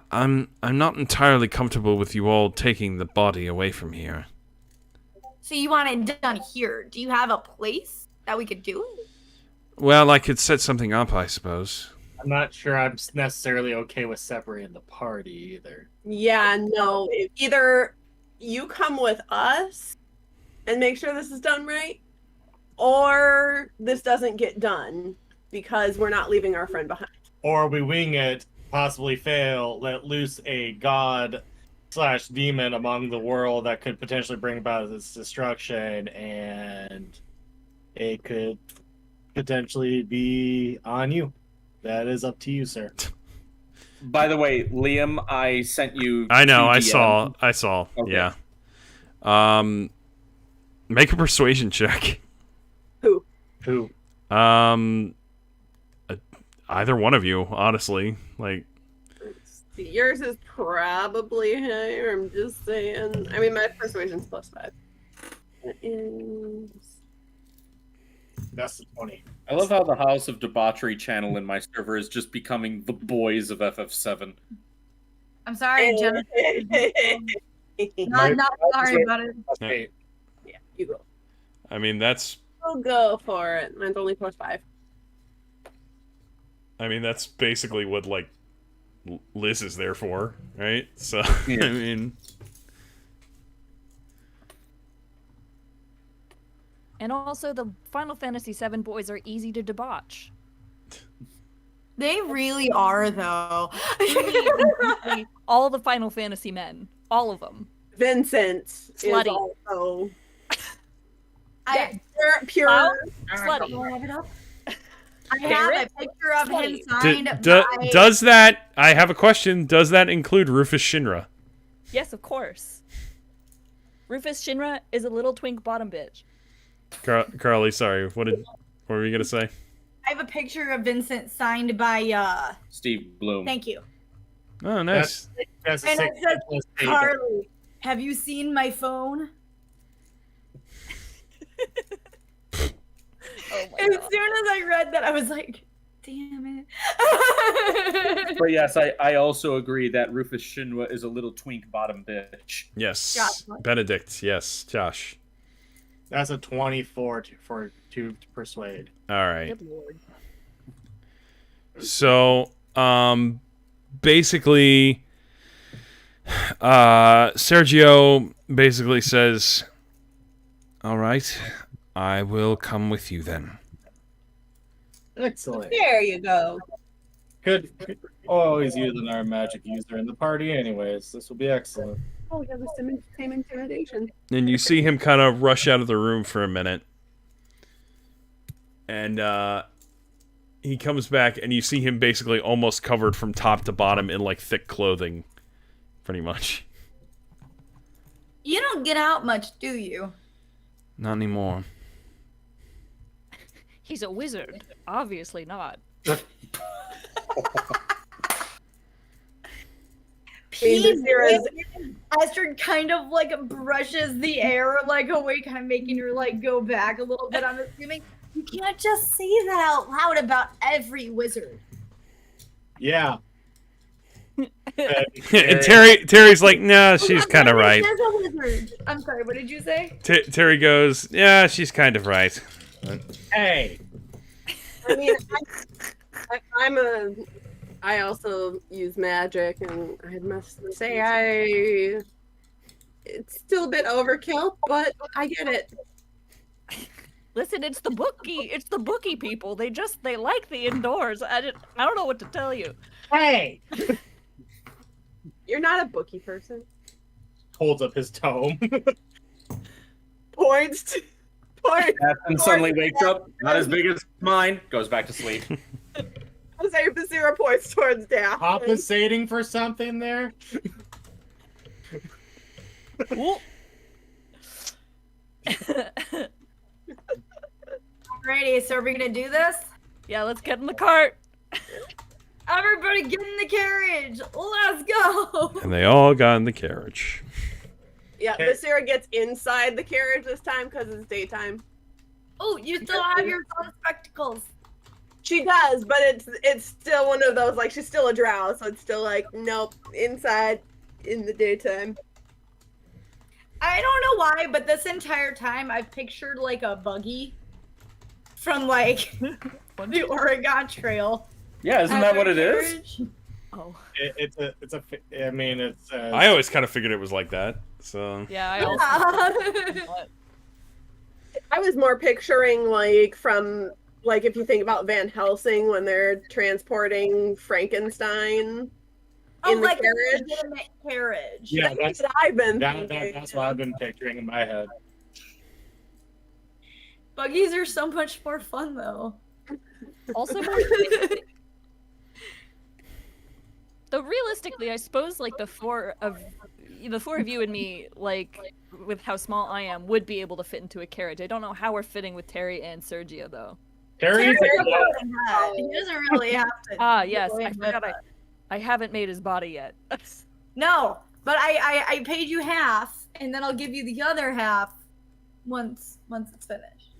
I'm not entirely comfortable with you all taking the body away from here. So you want it done here? Do you have a place that we could do it? Well, I could set something up, I suppose. I'm not sure I'm necessarily okay with separating the party either. Yeah, no. Either you come with us and make sure this is done right, or this doesn't get done because we're not leaving our friend behind. Or we wing it, possibly fail, let loose a god/demon among the world that could potentially bring about its destruction, and it could potentially be on you. That is up to you, sir. By the way, Liam, I sent you. I know. TOBDM. I saw. Okay. Yeah. Make a persuasion check. Who? Either one of you, honestly. Like, yours is probably higher. I'm just saying. I mean, my persuasion's +5. It is. That's the 20. I love how the House of Debauchery channel in my server is just becoming the boys of FF7. I'm sorry, Jenna. Not sorry about it. Okay. Yeah, you go. I mean, that's We'll go for it. Mine's only +5. I mean, that's basically what, like, Liz is there for, right? So, Yeah. I mean... And also, the Final Fantasy VII boys are easy to debauch. They really are, though. All the Final Fantasy men. All of them. Vincent Slutty. is also Pure. Slutty. Do I have it up? I have a picture of him signed by... Does that... I have a question. Does that include Rufus Shinra? Yes, of course. Rufus Shinra is a little twink bottom bitch. Carly, sorry. What were you gonna say? I have a picture of Vincent signed by, Steve Bloom. Thank you. Oh, nice. That's And it says, plus 8. Carly, have you seen my phone? Oh my As God. soon as I read that, I was like, damn it. But yes, I also agree that Rufus Shinra is a little twink bottom bitch. Yes. Josh. Benedict, yes. Josh. That's a 24 to persuade. All right. Good lord. So, basically, Sergio basically says, all right, I will come with you then. Excellent. There you go. Could always use an armed magic user in the party anyways. This will be excellent. Oh, we have the same intimidation. And you see him kind of rush out of the room for a minute. And he comes back, and you see him basically almost covered from top to bottom in, like, thick clothing. Pretty much. You don't get out much, do you? Not anymore. He's a wizard. Obviously not. Astrid kind of like brushes the air like away, kind of making her like go back a little bit. I'm assuming you can't just say that out loud about every wizard. Yeah. And Terry's like, nah, she's kind of right. There's a wizard. I'm sorry, what did you say? Terry goes, yeah, she's kind of right. Hey. I mean, I also use magic, and I must say it's still a bit overkill, but I get it. Listen, it's the bookie people. They like the indoors. I don't know what to tell you. Hey. You're not a bookie person. Holds up his tome. Points. Points. Captain suddenly wakes up, not as big as mine, goes back to sleep. I say Basira points towards Daphne. Compensating for something there? Alrighty, so are we gonna do this? Yeah, let's get in the cart. Everybody get in the carriage! Let's go! And they all got in the carriage. Yeah, Okay. Basira gets inside the carriage this time because it's daytime. Oh, you still have your sun spectacles. She does, but it's still one of those, like, she's still a drow, so it's still like, nope, inside in the daytime. I don't know why, but this entire time I've pictured like a buggy from like the Oregon Trail. Yeah, isn't that what it is? Carriage. Oh. I mean, it's. I always kind of figured it was like that. So Yeah, I also. Yeah. I was more picturing, like, from, like, if you think about Van Helsing when they're transporting Frankenstein Oh, in the like a carriage. legitimate carriage. Yeah, That's that's what I've been that, thinking. that's what I've been picturing in my head. Buggies are so much more fun though. Also, though realistically, I suppose like the four of you and me, like with how small I am, would be able to fit into a carriage. I don't know how we're fitting with Terry and Sergio though. Terry's Terry's like, a golden head. He doesn't really have to. Ah, yes, go I in with forgot it. I haven't made his body yet. No, but I paid you half, and then I'll give you the other half once it's finished.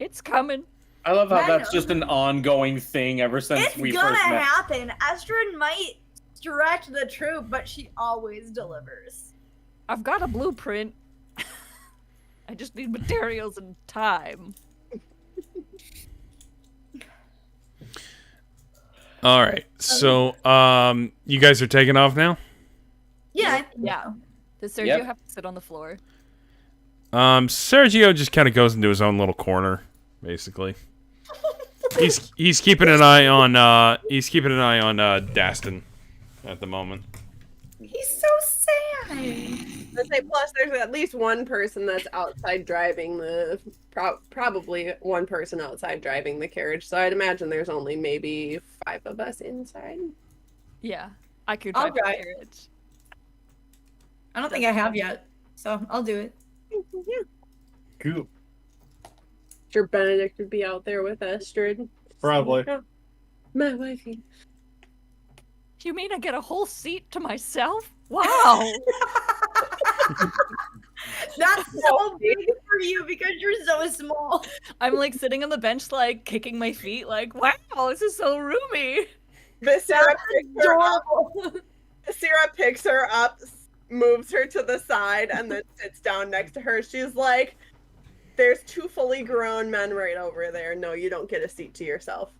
It's coming. I love how I that's know. just an ongoing thing ever since It's we gonna first met. happen. Astrid might stretch the troop, but she always delivers. I've got a blueprint. I just need materials and time. all right. So you guys are taking off now. Yeah, I think Yeah. so. Does Sergio Yep. have to sit on the floor? Sergio just kind of goes into his own little corner, basically. He's keeping an eye on Daston at the moment. He's so sad. I'd say plus there's at least one person that's outside driving the probably one person outside driving the carriage. So I'd imagine there's only maybe 5 of us inside. Yeah. I could I'll drive the drive. carriage. I don't think I have yet, so I'll do it. Yeah. Cool. Sure, Benedict would be out there with Astrid. Probably. Oh, my wifey. You mean I get a whole seat to myself? Wow. That's so big for you because you're so small. I'm like sitting on the bench, like kicking my feet, like, wow, this is so roomy. Basira picks her up. Adorable. Basira picks her up, moves her to the side, and then sits down next to her. She's like, "There's 2 fully grown men right over there. No, you don't get a seat to yourself."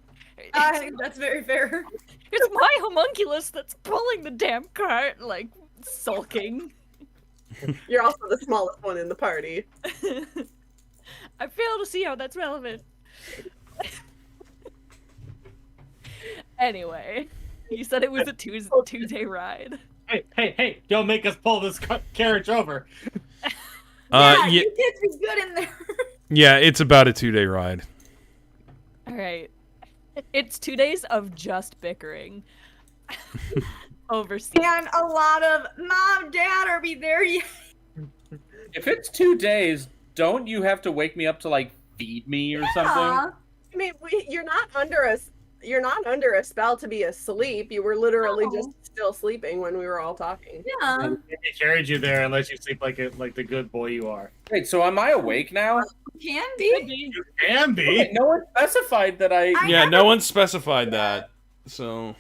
That's very fair. It's my homunculus that's pulling the damn cart, like sulking. You're also the smallest one in the party. I fail to see how that's relevant. Anyway, you said it was a two-day ride. Hey! Don't make us pull this carriage over. Yeah, Yeah, you kids be good in there. yeah, it's about a 2-day ride. All right. It's 2 days of just bickering. Over seats. And a lot of mom, dad, are we there yet? If it's 2 days, don't you have to wake me up to like feed me or something? Aw. I mean, you're not under a spell to be asleep. You were literally No. just still sleeping when we were all talking. Yeah. They carried you there unless you sleep like the good boy you are. Wait, so am I awake now? Can be. You can be. Wait, no one specified that I. I Yeah, haven't- no one specified that. So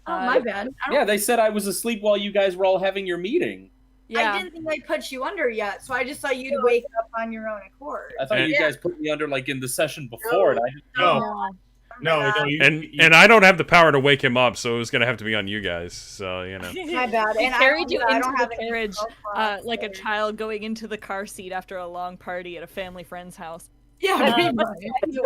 Oh, my bad. Yeah, they said I was asleep while you guys were all having your meeting. Yeah. I didn't think I put you under yet, so I just thought you'd wake up on your own accord. I thought you Yeah. guys put me under like in the session before, and I didn't know. No, and I don't have the power to wake him up, so it was gonna have to be on you guys. So you know. My bad. He And carried you I into don't the have any carriage, spell slots, like a so- child going into the car seat after a long party at a family friend's house. Yeah, pretty much. He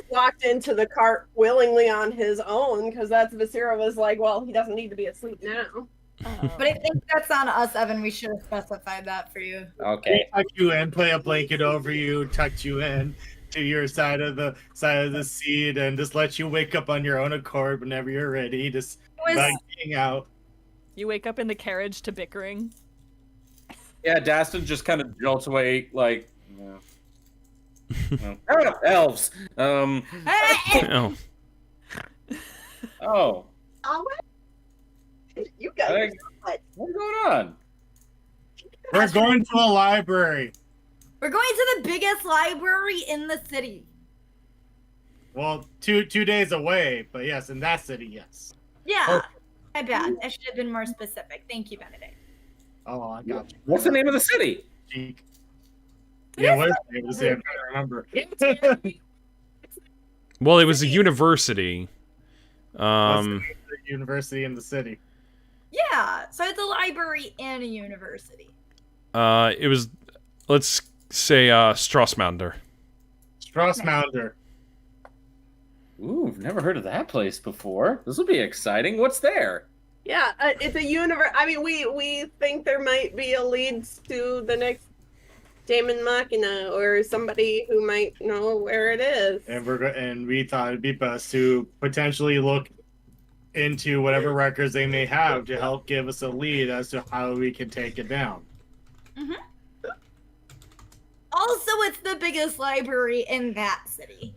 walked into the cart willingly on his own because that's Basira was like, well, he doesn't need to be asleep now. But I think that's on us, Evan. We should have specified that for you. Okay. Tuck you in, play a blanket over you, tucked you in to your side of the seat, and just let you wake up on your own accord whenever you're ready. Just hang out. You wake up in the carriage to bickering. Yeah, Dastin just kind of jolts away like, elves. Oh. Oh, You guys, what's going on? We're going to the library. We're going to the biggest library in the city. Well, two days away, but yes, in that city, yes. Yeah. My bad. I should have been more specific. Thank you, Benedict. Oh, I got you. What's the name of the city? Cheek. Yeah, what is the name of the city? I'm trying to remember. Well, it was a university. What's the name of the university in the city? Yeah. So it's a library and a university. It was, let's say, Straussmaunder. Straussmaunder. Ooh, I've never heard of that place before. This will be exciting. What's there? yeah, it's a universe. I mean, we think there might be a lead to the next Damon Machina or somebody who might know where it is. And we thought it'd be best to potentially look into whatever records they may have to help give us a lead as to how we can take it down. Also, it's the biggest library in that city.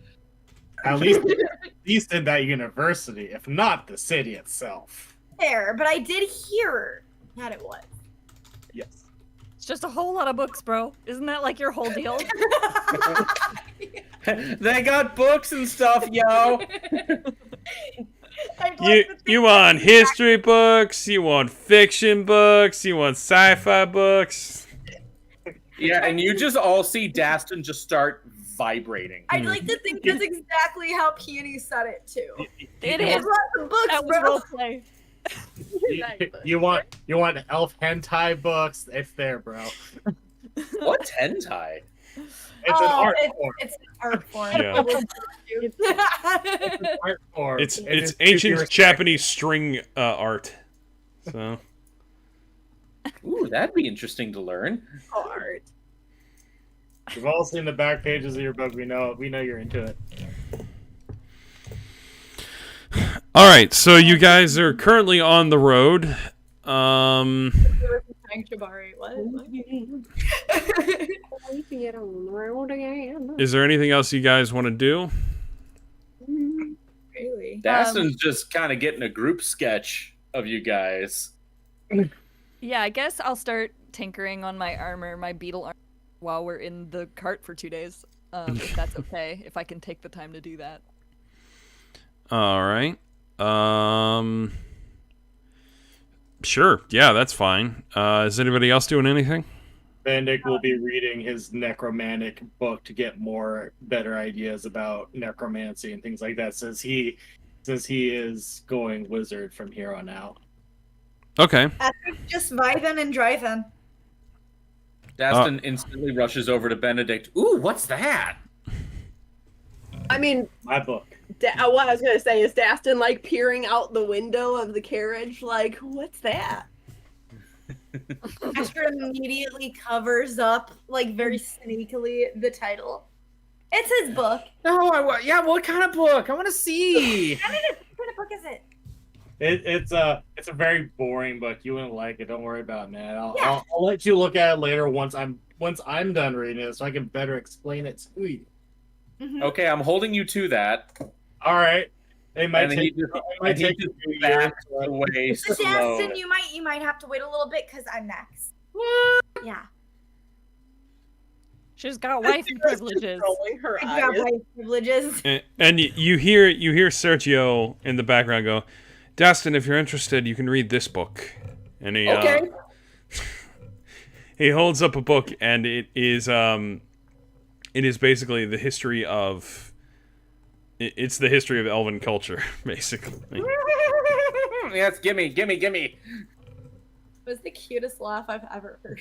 At least in that university, if not the city itself. There, but I did hear that it was. Yes. It's just a whole lot of books, bro. Isn't that like your whole deal? They got books and stuff, yo. You want history books, you want fiction books, you want sci-fi books. Yeah, and you just all see Dastin just start vibrating. I'd like to think that's exactly how Peony said it too. It There's is. lots of books, That was bro. roleplay. You want elf hentai books? It's there, bro. What's hentai? It's an art form. It's an art form. Yeah. It's an art form. It's It is ancient respect. Japanese string art. So Ooh, that'd be interesting to learn. Art. We've all seen the back pages of your book. We know you're into it. all right, so you guys are currently on the road. Jabari, what? Is there anything else you guys want to do? Really? Dastin's just kind of getting a group sketch of you guys. Yeah, I guess I'll start tinkering on my armor, my beetle armor, while we're in the cart for 2 days. If that's okay, if I can take the time to do that. All right. Sure. Yeah, that's fine. Is anybody else doing anything? Benedict will be reading his necromantic book to get better ideas about necromancy and things like that, since he is going wizard from here on out. Okay. Just vibing and driving. Dastin instantly rushes over to Benedict. Ooh, what's that? I mean, My book. what I was gonna say is Dastin like peering out the window of the carriage, like, what's that? Asher immediately covers up, like very sneakily, the title. It's his book. No, yeah, what kind of book? I want to see. What kind of book is it? It's a very boring book. You wouldn't like it. Don't worry about it, man. Yeah. I'll let you look at it later once I'm done reading it, so I can better explain it to you. Okay, I'm holding you to that. All right. It might And take, he a few years. backs away But slow. Dastin, you might have to wait a little bit because I'm next. Yeah. She's got wifey privileges. Rolling her I got eyes. my privileges. And you hear Sergio in the background go, Dastin, if you're interested, you can read this book. And he Okay. he holds up a book, and it is basically the history of. It's the history of elven culture, basically. Yes, gimme. It was the cutest laugh I've ever heard.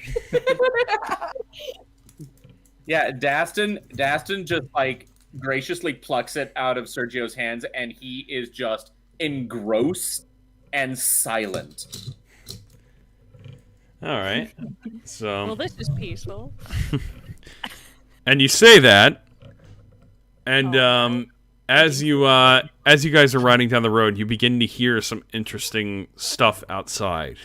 Yeah, Dastin just like graciously plucks it out of Sergio's hands, and he is just engrossed and silent. All right. So. Well, this is peaceful. And you say that, and Oh. as you guys are riding down the road, you begin to hear some interesting stuff outside.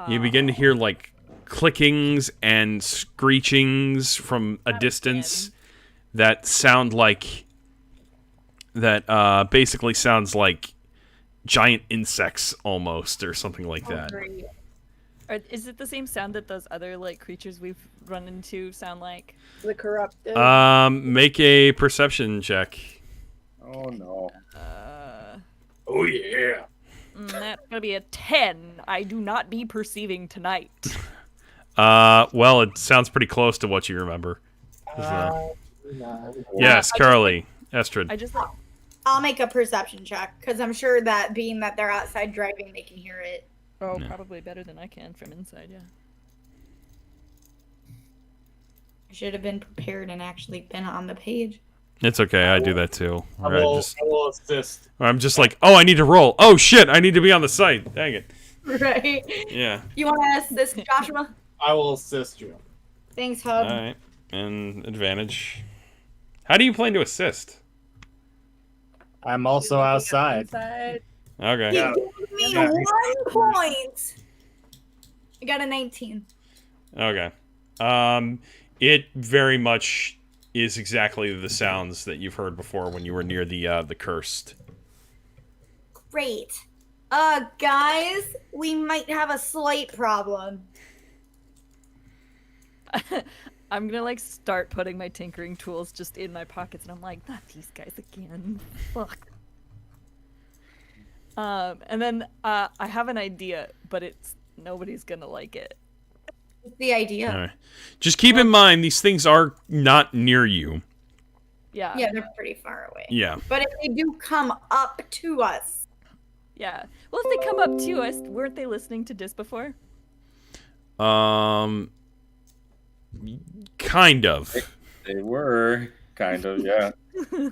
You begin to hear like clickings and screechings from a distance that sound like basically sounds like giant insects almost or something like that. Great. Is it the same sound that those other like creatures we've run into sound like? The corrupted. Make a perception check. Oh no. Oh yeah. That's gonna be a 10. I do not be perceiving tonight. Well, it sounds pretty close to what you remember. Yes, Carly, Estrid. I just like. I'll make a perception check because I'm sure that being that they're outside driving, they can hear it. Oh, probably better than I can from inside. Yeah. I should have been prepared and actually been on the page. It's okay, I do that too. I will assist. I'm just like, oh, I need to roll. Oh shit, I need to be on the site. Dang it. Right. Yeah. You want to ask this, Joshua? I will assist you. Thanks, Hub. All right. And advantage. How do you plan to assist? I'm also outside. Okay. He gave me 1 point. I got a 19. Okay. It very much is exactly the sounds that you've heard before when you were near the cursed. Great. Guys, we might have a slight problem. I'm gonna like start putting my tinkering tools just in my pockets, and I'm like, not these guys again. Fuck. And then I have an idea, but nobody's gonna like it. What's the idea? All right. Just keep in mind these things are not near you. Yeah. Yeah, they're pretty far away. Yeah. But if they do come up to us. Yeah. Well, if they come up to us, weren't they listening to Dis before? Kind of. They were kind of, yeah.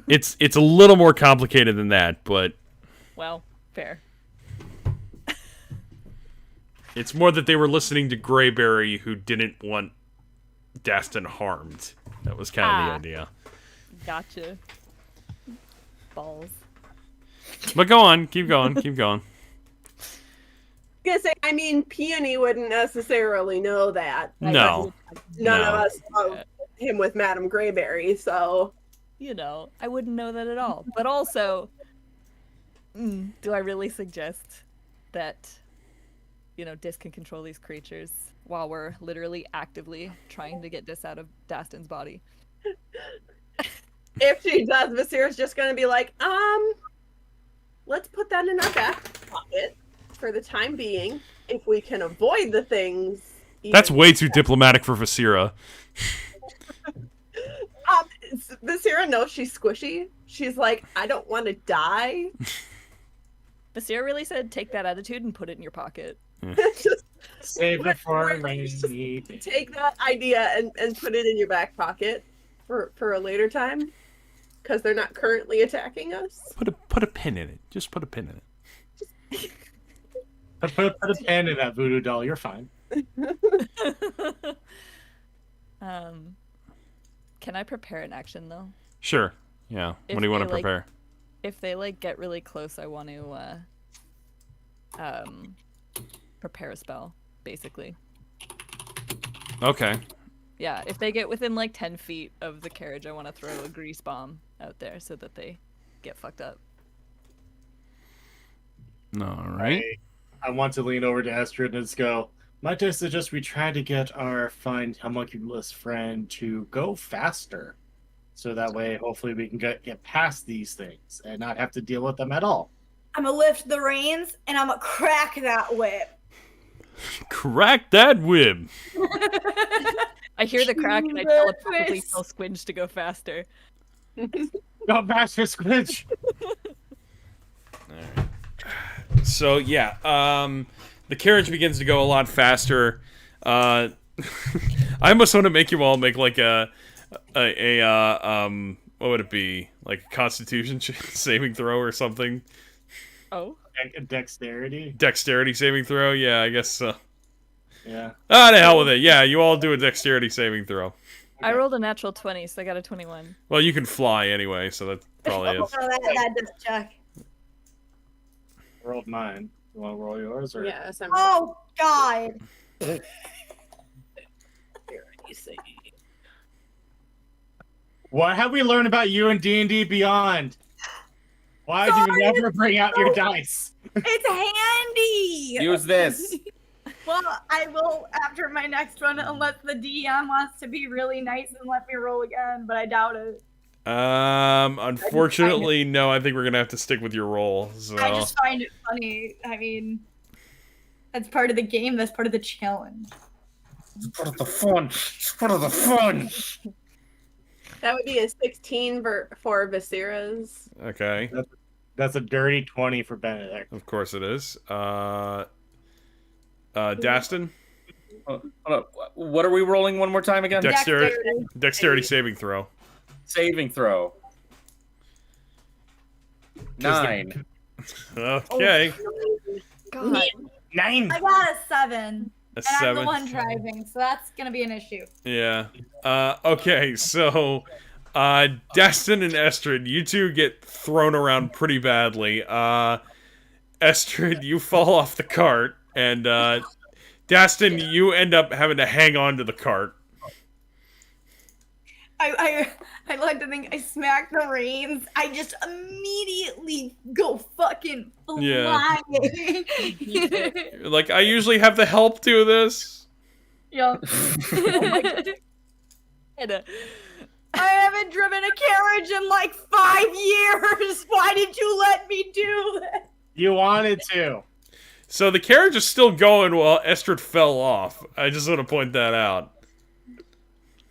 It's a little more complicated than that, but Well, fair. it's more that they were listening to Greyberry, who didn't want Daston harmed. That was kind of the idea. Gotcha. Balls. But go on, keep going, keep going. Gonna say, I mean, Peony wouldn't necessarily know that. No. None No. of us know him with Madame Greyberry, so. You know, I wouldn't know that at all. But also, do I really suggest that, Dis can control these creatures while we're literally actively trying to get Dis out of Daston's body? If she does, Vasira's just gonna be like, let's put that in our back pocket for the time being. If we can avoid the things. That's way too diplomatic for Vasira. Vasira knows she's squishy. She's like, I don't want to die. Vasira really said, take that attitude and put it in your pocket. Just Save it for a rainy day. take that idea and put it in your back pocket for a later time. Because they're not currently attacking us. Put a pin in it. Just put a pin in it. Put a pen in that voodoo doll. You're fine. Can I prepare an action though? Sure. Yeah. If What do you want to they, like, prepare? If they get really close, I want to prepare a spell, basically. Okay. Yeah, if they get within 10 feet of the carriage, I want to throw a grease bomb out there so that they get fucked up. All right. I want to lean over to Estrid and just go, might I suggest we try to get our fine homunculus friend to go faster? So that way, hopefully, we can get past these things and not have to deal with them at all. I'm gonna lift the reins and I'm gonna crack that whip. Crack that whip. I hear the crack and I telepathically tell Squinch to go faster. Go faster, Squinch! Alright. So yeah, the carriage begins to go a lot faster. I almost want to make you all make what would it be? Like a Constitution saving throw or something? Oh. Dexterity? Dexterity saving throw? Yeah, I guess so. Yeah. Ah, the hell with it. Yeah, you all do a dexterity saving throw. I rolled a natural 20, so I got a 21. Well, you can fly anyway, so that probably is. So that does check. I rolled mine. You want to roll yours? Or? Yes, I'm. Oh God. What have we learned about you and D&D Beyond? Why do you never bring out your dice? It's handy. Use this. Well, I will after my next one, unless the DM wants to be really nice and let me roll again, but I doubt it. Unfortunately, no. I think we're gonna have to stick with your roll. So. I just find it funny. I mean, that's part of the game. That's part of the challenge. It's part of the fun. It's part of the fun. That would be a 16 for Viscera's. Okay. That's a dirty 20 for Benedict. Of course it is. Daston? Hold up. What are we rolling one more time again? Dexterity saving throw. Saving throw. 9. Okay. God. 9. I got a 7. A And I'm the 7. one driving, so that's gonna be an issue. Yeah. Okay, so Destin and Estrid, you two get thrown around pretty badly. Estrid, you fall off the cart, and Destin, you end up having to hang on to the cart. I like to think I smack the reins. I just immediately go fucking flying. Like, I usually have the help do this. Yup. And, I haven't driven a carriage in like 5 years. Why did you let me do that? You wanted to. So the carriage is still going while Estrid fell off. I just want to point that out.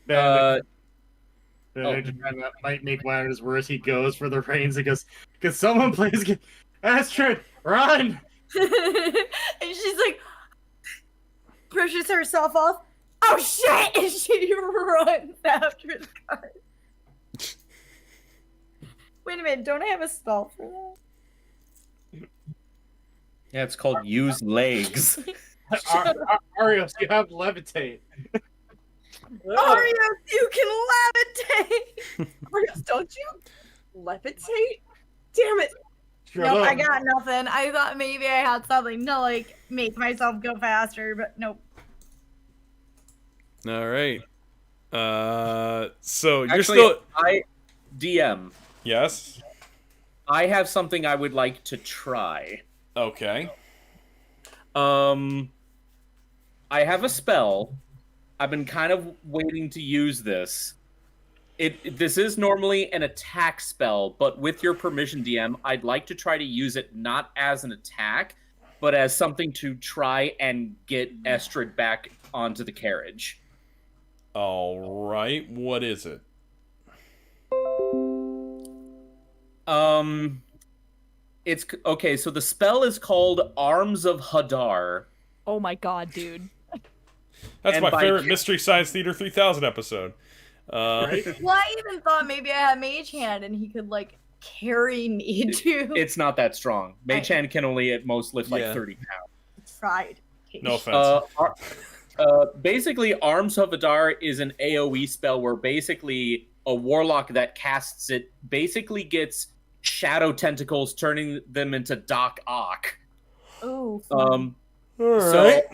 That might make matters worse. He goes for the reins and goes, "Can someone please get Astrid, run!" And she's like, pushes herself off. Oh shit! And she runs after the car. Wait a minute, don't I have a spell for that? Yeah, it's called use legs. Arios, you have levitate. Arios, you can levitate! Arios, don't you levitate? Damn it! Sure Nope, will. I got nothing. I thought maybe I had something to like make myself go faster, but nope. All right. So you're Actually, still... DM. Yes? I have something I would like to try. Okay. I have a spell. I've been kind of waiting to use this. This is normally an attack spell, but with your permission, DM, I'd like to try to use it not as an attack, but as something to try and get Estrid back onto the carriage. All right. What is it? It's okay. So the spell is called Arms of Hadar. oh my god, dude. That's And my by favorite Mystery Science Theater 3000 episode. Right? Well, I even thought maybe I had Mage Hand and he could like carry me to. It's not that strong. Mage Hand can only at most lift like Yeah. 30 pounds. Tried. No offense. Basically, Arms of Hadar is an AoE spell where basically a warlock that casts it basically gets shadow tentacles, turning them into Doc Ock. Oh. All So right.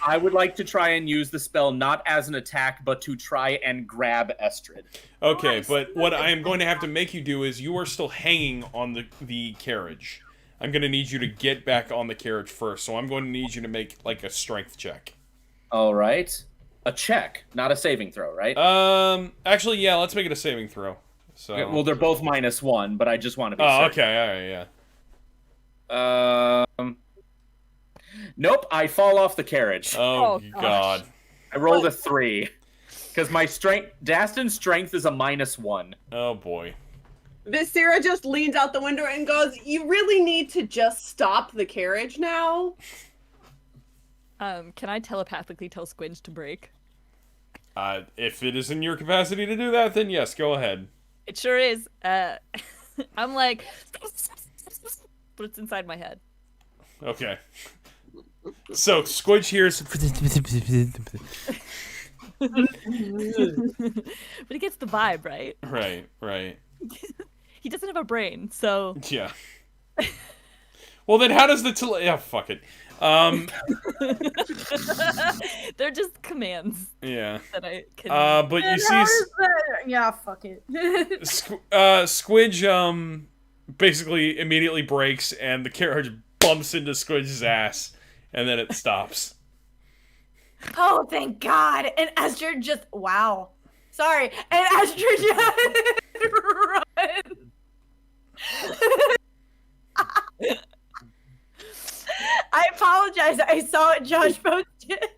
I would like to try and use the spell not as an attack, but to try and grab Estrid. Okay, but what I am going to have to make you do is you are still hanging on the carriage. I'm going to need you to get back on the carriage first, so I'm going to need you to make, like, a strength check. All right. A check, not a saving throw, right? Actually, yeah, let's make it a saving throw. So. Okay, well, they're both -1, but I just want to be Oh, certain. okay, alright, yeah. Nope, I fall off the carriage. Oh, Oh, gosh. God. I rolled a 3. Because my strength, Daston's strength is a -1. Oh, boy. Viscera just leans out the window and goes, "You really need to just stop the carriage now." Can I telepathically tell Squinch to break? If it is in your capacity to do that, then yes, go ahead. It sure is. I'm like, but it's inside my head. Okay. So Squidge hears. But he gets the vibe, right? Right. He doesn't have a brain, so Yeah. Well, then how does the yeah, fuck it. they're just commands Yeah. that I can. But you And see, how does that... Yeah, fuck it. Squidge basically immediately brakes, and the carriage bumps into Squidge's ass, and then it stops. Oh, thank God. And Esther just, wow. Sorry. And Esther just run. I apologize. I saw it Josh posted.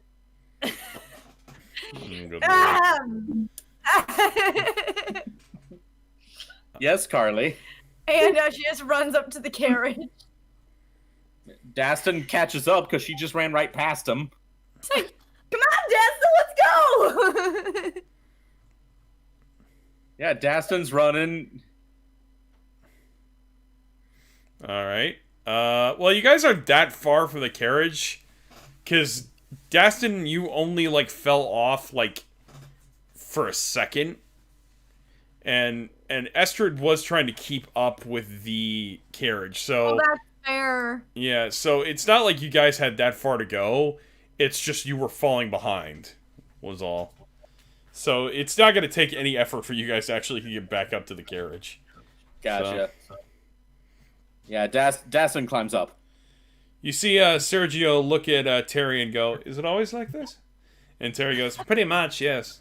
Good lord. Yes, Carly. And she just runs up to the carriage. Daston catches up because she just ran right past him. It's like, come on, Destin, let's go. Yeah, Daston's running. All right. Well, you guys aren't that far from the carriage, because Daston, you only like fell off like for a second, and Estrid was trying to keep up with the carriage. So That's fair. yeah, so it's not like you guys had that far to go. It's just you were falling behind, was all. So it's not going to take any effort for you guys to actually get back up to the carriage. Gotcha. Yeah, Daston climbs up. You see Sergio look at Terry and go, "Is it always like this?" And Terry goes, "Pretty much, yes."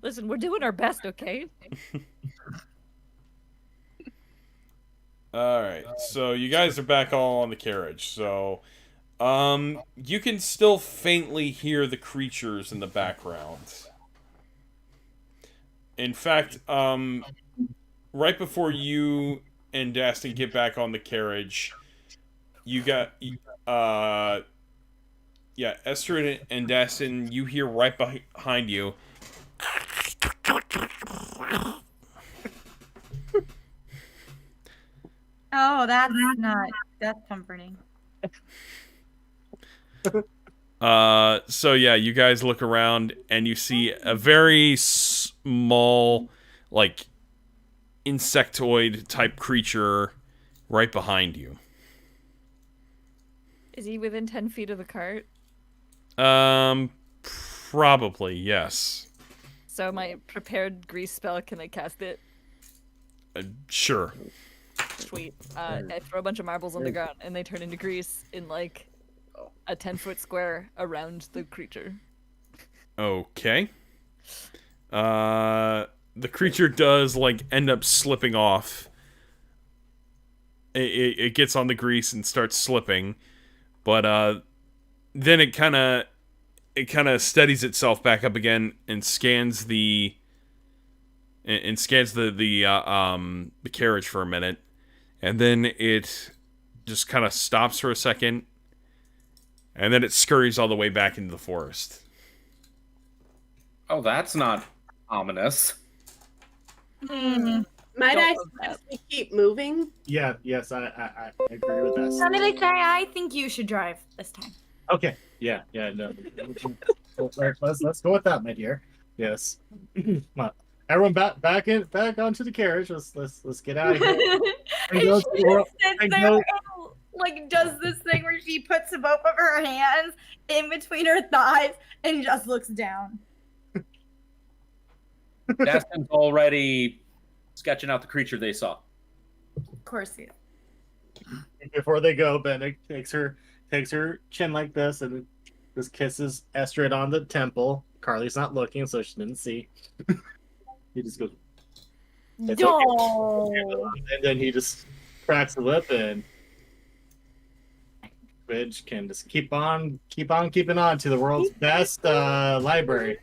Listen, we're doing our best, okay? All right, so you guys are back all on the carriage. So, you can still faintly hear the creatures in the background. In fact, right before you and Daston get back on the carriage, you got, Esther and Daston, you hear right behind you. Oh, that's comforting. So yeah, you guys look around and you see a very small, like, insectoid type creature right behind you. Is he within 10 feet of the cart? Probably, yes. So my prepared grease spell, can I cast it? Sure. Sweet. I throw a bunch of marbles on the ground, and they turn into grease in, like, a 10-foot square around the creature. Okay. The creature does, like, end up slipping off. It gets on the grease and starts slipping, but then it kind of steadies itself back up again and scans the carriage for a minute, and then it just kind of stops for a second, and then it scurries all the way back into the forest. Oh, that's not ominous. Might I suggest we keep moving? Yeah, yes, I agree with that. What did I say? I think you should drive this time. Okay, yeah, no. Let's go with that, my dear. Yes. Come on. Everyone back onto the carriage. Let's get out of here. And go she to the world- sits and there go- and, like, does this thing where she puts both of her hands in between her thighs and just looks down. Daston's already sketching out the creature they saw. Of course he is. Before they go, Benedict takes her chin like this and just kisses Estrid on the temple. Carly's not looking, so she didn't see. He just goes, "It's okay." And then he just cracks the whip, and Ridge can just keep on keeping on to the world's best library.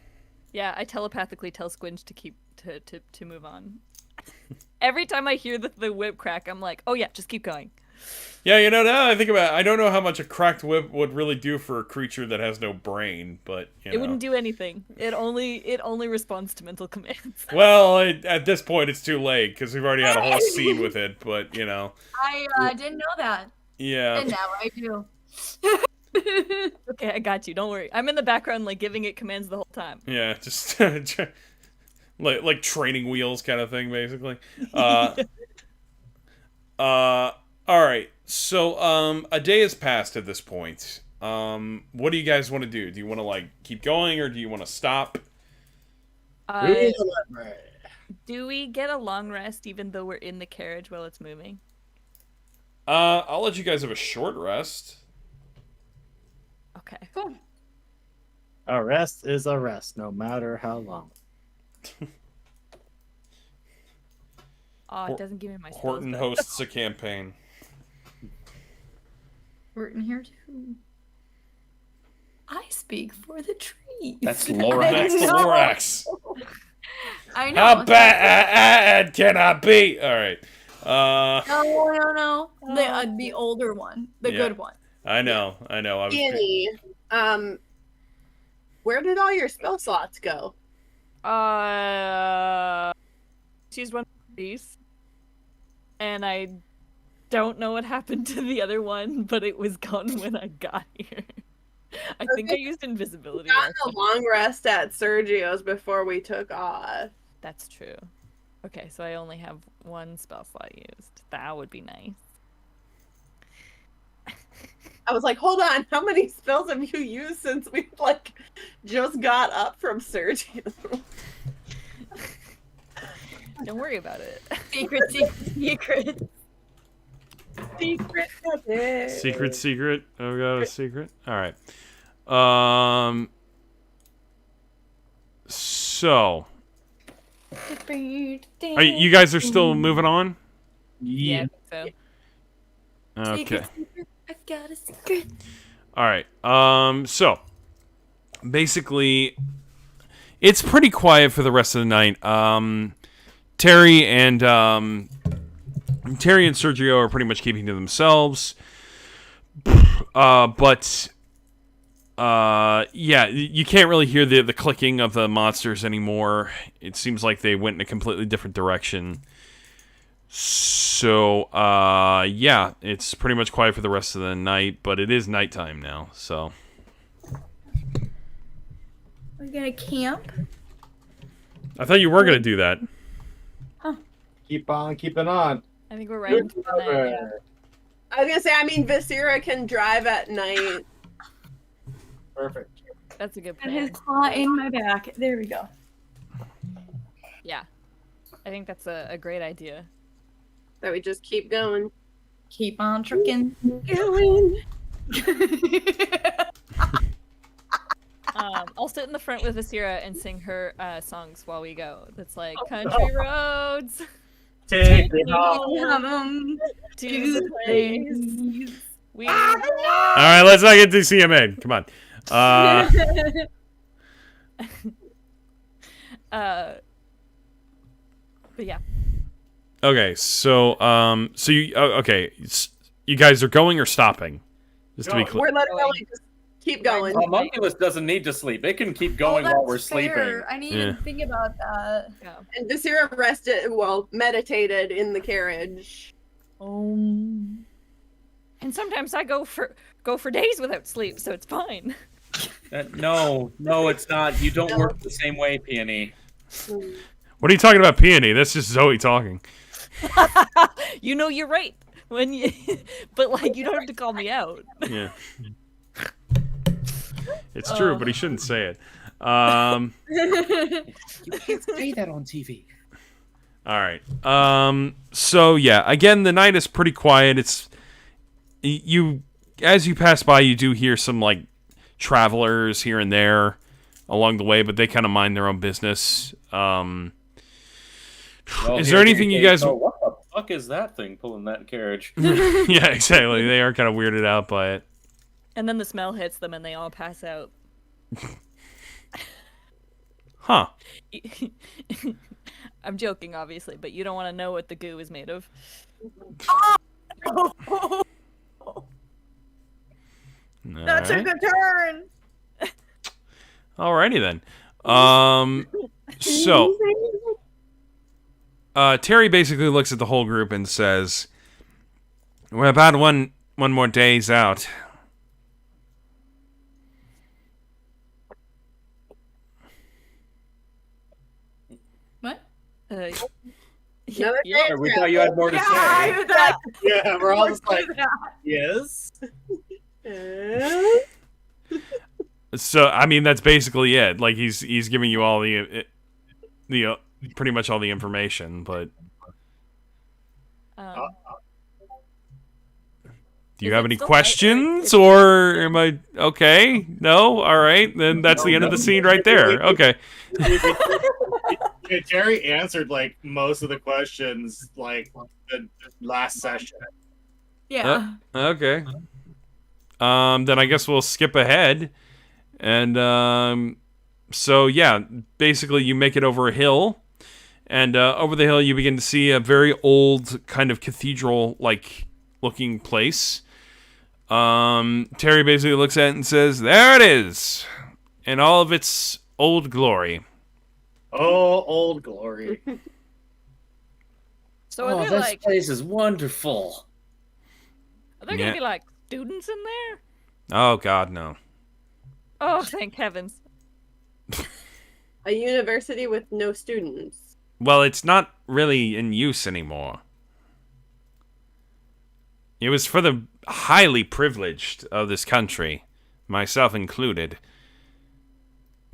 Yeah, I telepathically tell Squinch to keep to move on. Every time I hear the whip crack, I'm like, oh yeah, just keep going. Yeah, now I think about it, I don't know how much a cracked whip would really do for a creature that has no brain, but It wouldn't do anything. It only responds to mental commands. Well, at this point, it's too late because we've already had a whole scene with it. But I didn't know that, yeah. and now I do. Okay, I got you. Don't worry. I'm in the background, like giving it commands the whole time. Yeah, just like training wheels kind of thing, basically. All right. So, a day has passed at this point. What do you guys want to do? Do you want to like keep going, or do you want to stop? Do we get a long rest even though we're in the carriage while it's moving? I'll let you guys have a short rest. Okay. Cool. A rest is a rest, no matter how long. Oh, it doesn't give me my spells Horton back. hosts a campaign. We're in here too. I speak for the trees. That's Lorax. That's the Lorax. I know. How bad can I be? All right. No. The older one, the Yeah. good one. I know. I was Peony, where did all your spell slots go? She's one of these, and I don't know what happened to the other one, but it was gone when I got here. I think I used invisibility. We got a long rest at Sergio's before we took off. That's true. Okay, so I only have one spell slot used. That would be nice. I was like, hold on, how many spells have you used since we like just got up from Sergio? Don't worry about it. Secret. Secret. Oh, got a secret. All right. So, you guys are still moving on? Yeah, I think so. Okay. Secret. I've got a secret. All right. So basically, it's pretty quiet for the rest of the night. Terry and Sergio are pretty much keeping to themselves. But yeah, you can't really hear the clicking of the monsters anymore. It seems like they went in a completely different direction. So, yeah, it's pretty much quiet for the rest of the night, but it is nighttime now, so. We're gonna camp. I thought you were going to do that. Keep on keeping on. I think we're right into the night. Yeah. I was gonna say, I mean, Viscera can drive at night. Perfect. That's a good And his plan. claw in my back. There we go. Yeah. I think that's a great idea. That we just keep going. Keep on trucking. I'll sit in the front with Asira and sing her songs while we go. That's like country roads Take me home. to the place we. All right, let's not get to CMA. Come on. But yeah. Okay, so you okay? You guys are going or stopping? Just to be clear. We're literally just keep going. Homunculus doesn't need to sleep. It can keep going while we're sleeping. I didn't even think about that. Yeah. And Viscera rested, meditated in the carriage. And sometimes I go for days without sleep, so it's fine. No, it's not. You don't work the same way, Peony. What are you talking about, Peony? That's just Zoe talking. You know you're right when you, but like you don't have to call me out. Yeah. It's true, but he shouldn't say it. You can't say that on TV. All right. So yeah, again, the night is pretty quiet. It's as you pass by, you do hear some like travelers here and there along the way, but they kind of mind their own business. Is there anything you guys? So what the fuck is that thing pulling that carriage? Yeah, exactly. They are kind of weirded out by it. And then the smell hits them and they all pass out. Huh. I'm joking, obviously, but you don't want to know what the goo is made of. That's a good turn. Alrighty then. So Terry basically looks at the whole group and says, "We're about one more day's out." What? Another Yeah, day We is thought you had more to Yeah, say. I heard that. Yeah, we're all just like, yes. So I mean, that's basically it. Like he's giving you all the pretty much all the information. But Um, do you Is have it any still questions, night, or am I okay? No, all right. Then that's the end of the scene right there. Okay. Yeah, Jerry answered like most of the questions like the last session. Yeah. Okay. Then I guess we'll skip ahead, and so yeah, basically you make it over a hill, and over the hill you begin to see a very old kind of cathedral-like looking place. Terry basically looks at it and says, "There it is, in all of its old glory." Oh, old glory. So are Oh, there this like place is wonderful. are there Yeah. gonna be like students in there? Oh God, no. Oh, thank heavens! a university with no students. Well, it's not really in use anymore. It was for the highly privileged of this country, myself included.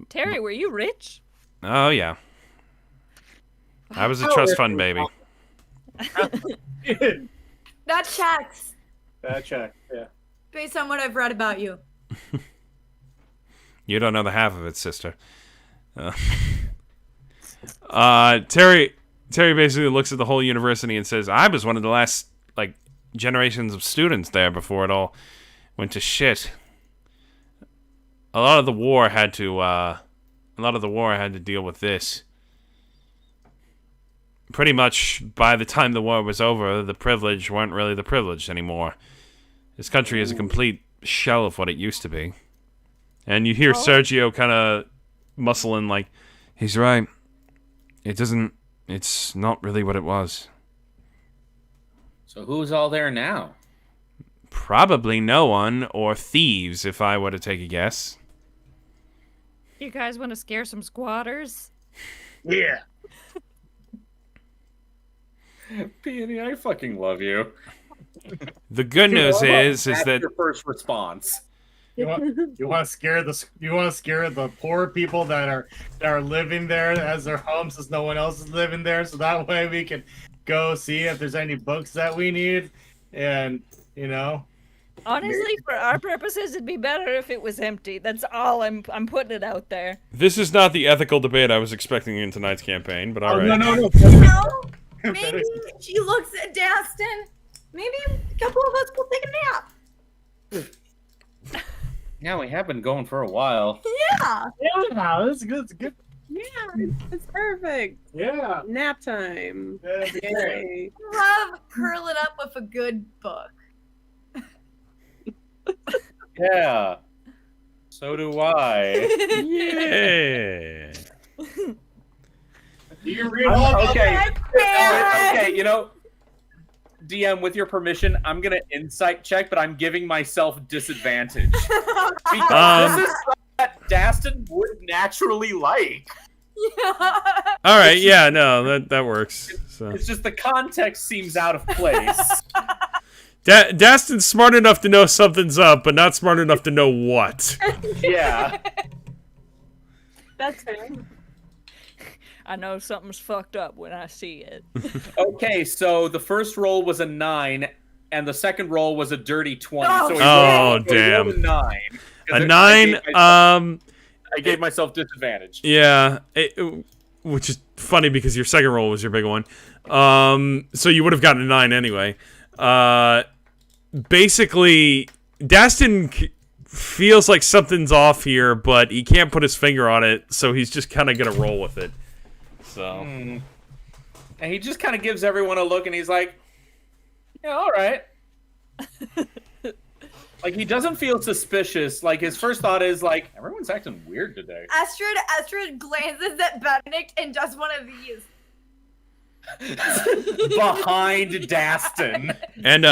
Terry, were you rich? Oh, yeah. I was a trust fund baby. That checks That check, yeah. based on what I've read about you. You don't know the half of it, sister. Terry basically looks at the whole university and says, "I was one of the last, like, generations of students there before it all went to shit. A lot of the war had to deal with this. Pretty much by the time the war was over, the privileged weren't really the privileged anymore. This country is a complete shell of what it used to be." And you hear Sergio kind of muscling like, "He's right. It's not really what it was." So who's all there now? Probably no one, or thieves, if I were to take a guess. You guys want to scare some squatters? Yeah. Peony, I fucking love you. The good news is That's that your first response. You want to scare the poor people that are living there as their homes, as no one else is living there, so that way we can go see if there's any books that we need, and Honestly, for our purposes, it'd be better if it was empty. That's all. I'm putting it out there. this is not the ethical debate I was expecting in tonight's campaign, but all right. No. You know, maybe she looks at Dastin. Maybe a couple of us will take a nap. Yeah, we have been going for a while. Yeah. Yeah, that's good. It's good. Yeah, it's perfect. Yeah. Nap time. That'd be great. Yay. Love curling up with a good book. Yeah. So do I. Yeah. Do you read all Okay. Yeah. Okay, DM, with your permission, I'm gonna insight check, but I'm giving myself disadvantage. Because this is something that Dastin would naturally like. Yeah. All right, yeah, no, that works. So. It's just the context seems out of place. Dastin's smart enough to know something's up, but not smart enough to know what. Yeah. That's fair. I know something's fucked up when I see it. Okay, so the first roll was a 9, and the second roll was a dirty 20. Oh, so he Oh, rolled- so he rolled damn. a 9. A 9, I gave myself disadvantage. yeah, which is funny because your second roll was your big one. So you would have gotten a 9 anyway. Basically, Dastin feels like something's off here, but he can't put his finger on it, so he's just kind of gonna roll with it. So. And he just kind of gives everyone a look, and he's like, "Yeah, all right." Like, he doesn't feel suspicious. Like, his first thought is, like, everyone's acting weird today. Astrid glances at Benedict and does one of these. Behind Daston. And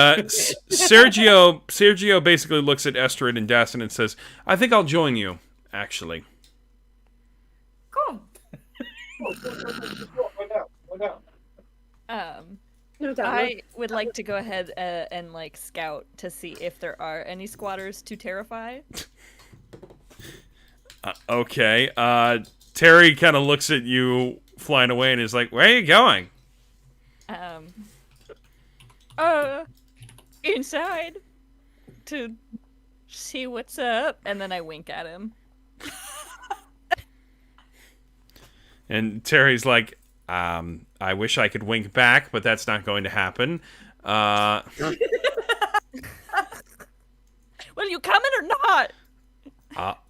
Sergio basically looks at Estrid and Daston and says, I think I'll join you, actually. Cool. I would like to go ahead and like scout to see if there are any squatters to terrify. Okay. Terry kind of looks at you flying away and is like, where are you going? Inside to see what's up, and then I wink at him. And Terry's like, I wish I could wink back, but that's not going to happen. Well, you coming or not?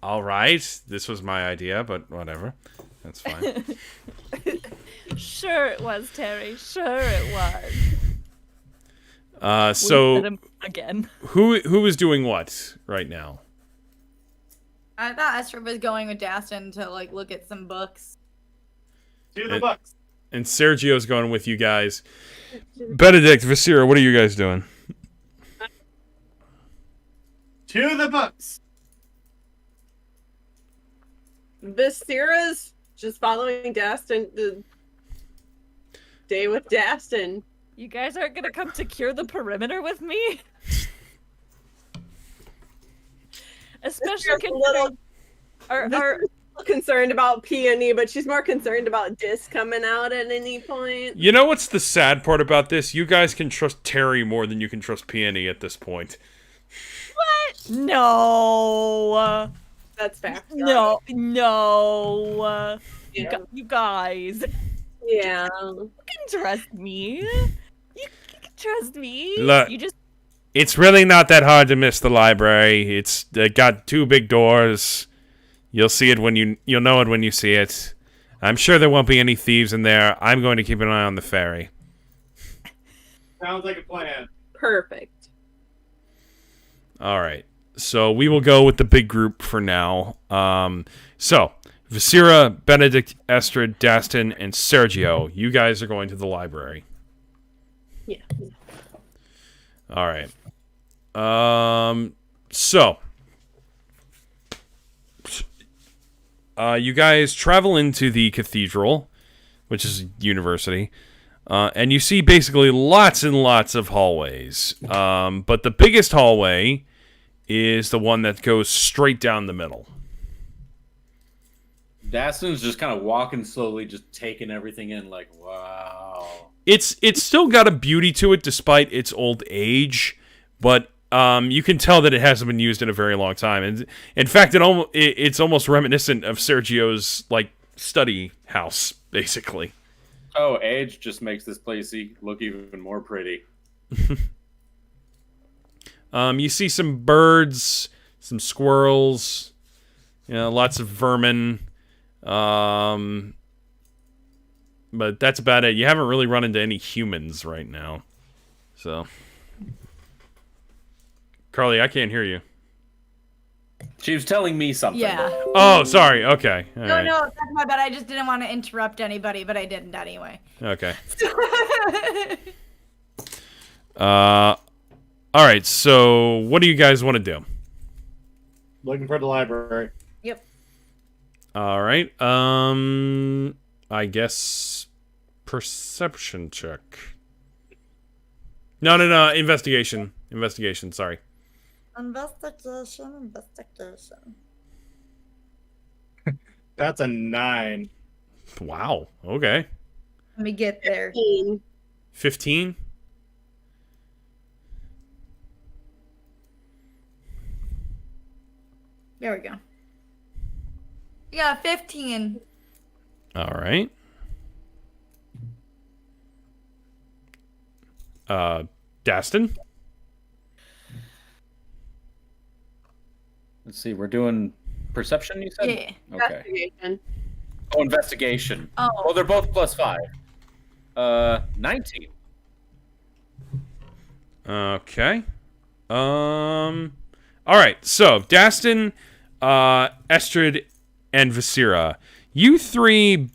All right. This was my idea, but whatever. That's fine. Sure it was, Terry. Sure it was. So Wink at him again. who is doing what right now? I thought Astrid was going with Daston to like look at some books. To the books. And Sergio's going with you guys. Benedict, Visira, what are you guys doing? To the books. Viscera's just following Daston. The day with Daston. You guys aren't gonna come secure the perimeter with me? Especially Viscera's a little our concerned about Peony, but she's more concerned about Dis coming out at any point. You know what's the sad part about this? You guys can trust Terry more than you can trust Peony at this point. What? No. That's fact. No. Yeah. You guys. Yeah. You can trust me. You can trust me. Look. You just It's really not that hard to miss the library. It's got 2 big doors. You'll see it when you'll know it when you see it. I'm sure there won't be any thieves in there. I'm going to keep an eye on the ferry. Sounds like a plan. Perfect. All right. So we will go with the big group for now. So Visira, Benedict, Estrid, Daston, and Sergio, you guys are going to the library. Yeah. All right. So you guys travel into the cathedral, which is a university, and you see basically lots and lots of hallways. But the biggest hallway is the one that goes straight down the middle. Daston's just kind of walking slowly, just taking everything in like, wow. It's still got a beauty to it despite its old age, but you can tell that it hasn't been used in a very long time. And in fact, it's almost reminiscent of Sergio's like study house, basically. Oh, age just makes this place look even more pretty. You see some birds, some squirrels, lots of vermin. But that's about it. You haven't really run into any humans right now. So, Carly, I can't hear you. She was telling me something. Yeah. Oh, sorry. Okay. All right. No, that's my bad. I just didn't want to interrupt anybody, but I didn't anyway. Okay. All right. So, what do you guys want to do? Looking for the library. Yep. All right. I guess perception check. No. Investigation. Sorry. Investigation. That's a 9. Wow. Okay. Let me get there. 15. There we go. Yeah, 15. All right. Daston? Let's see, we're doing perception, you said? Yeah. Okay. Investigation. Oh, investigation. Oh. Oh, they're both +5. 19. Okay. All right, so Dastin, Estrid, and Visira, you three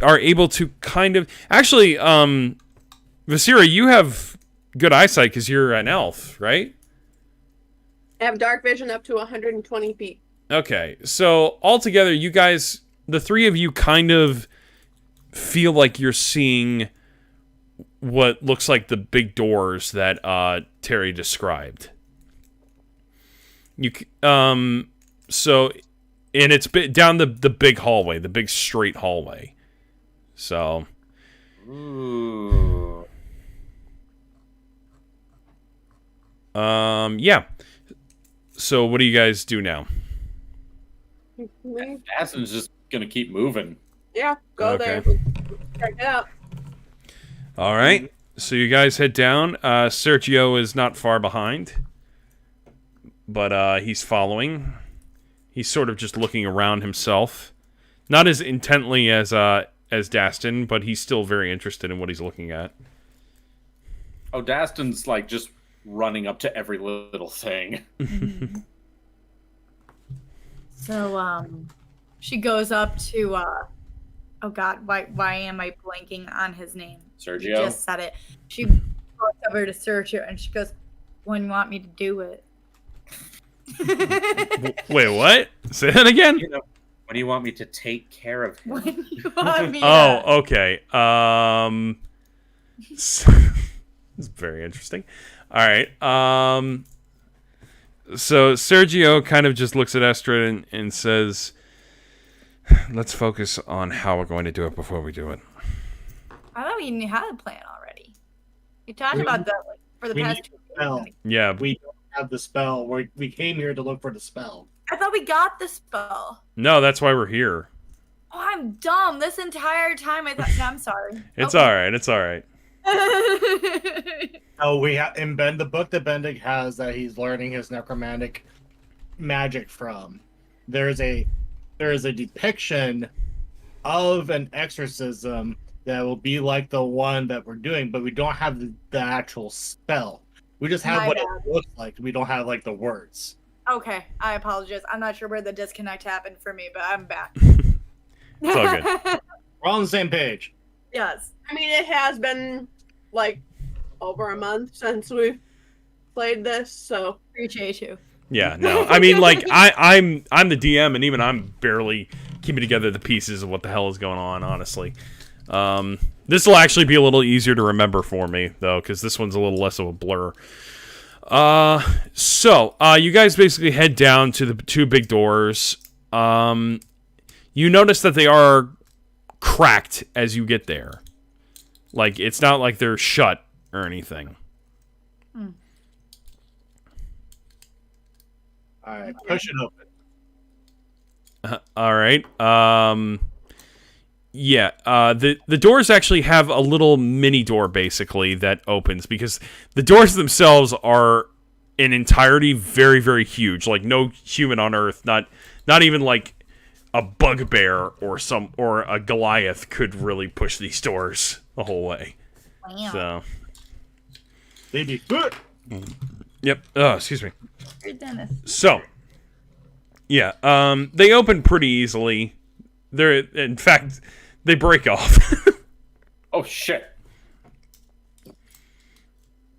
are able to kind of actually, Visira, you have good eyesight because you're an elf, right? I have dark vision up to 120 feet. Okay, so altogether, you guys, the three of you, kind of feel like you're seeing what looks like the big doors that Terry described. So, and it's down the big hallway, the big straight hallway. So, Ooh. yeah. So, what do you guys do now? Aston's just gonna keep moving. Yeah, go Okay. there. Check it out. All right. So you guys head down. Sergio is not far behind, but he's following. He's sort of just looking around himself, not as intently as Dastin, but he's still very interested in what he's looking at. Oh, Dastin's like just running up to every little thing. So, she goes up to, oh God, why am I blanking on his name? Sergio? You just said it. She goes over to Sergio and she goes, "When you want me to do it?" Wait, what? Say that again? You know, when do you want me to take care of him? When you want me Oh, okay. It's very interesting. All right. So Sergio kind of just looks at Estrid and says, "Let's focus on how we're going to do it before we do it." I thought we had a plan already. You talked about that like, for the we past need 2 a spell. days. Yeah. We don't have the spell. We came here to look for the spell. I thought we got the spell. No, that's why we're here. Oh, I'm dumb. This entire time I thought. No, I'm sorry. It's all right. It's all right. Oh, we have in Ben the book that Benedict has that he's learning his necromantic magic from. There is a depiction of an exorcism that will be like the one that we're doing, but we don't have the actual spell. We just have My what bad. it looks like. We don't have like the words. Okay, I apologize. I'm not sure where the disconnect happened for me, but I'm back. It's all good. We're on the same page. Yes. I mean, it has been like over a month since we've played this, so Appreciate you. Yeah, no. I mean, like, I'm the DM, and even I'm barely keeping together the pieces of what the hell is going on, honestly. This will actually be a little easier to remember for me, though, because this one's a little less of a blur. So, you guys basically head down to the two big doors. You notice that they are cracked as you get there. Like, it's not like they're shut or anything. All right, push it open. All right. Yeah. The doors actually have a little mini door basically that opens because the doors themselves are in entirety very, very huge. Like no human on Earth, not even like a bugbear or a Goliath could really push these doors the whole way. Wow. So. They'd be good. Yep. Oh, excuse me. You're Dennis. So, yeah, they open pretty easily. In fact, they break off. Oh shit!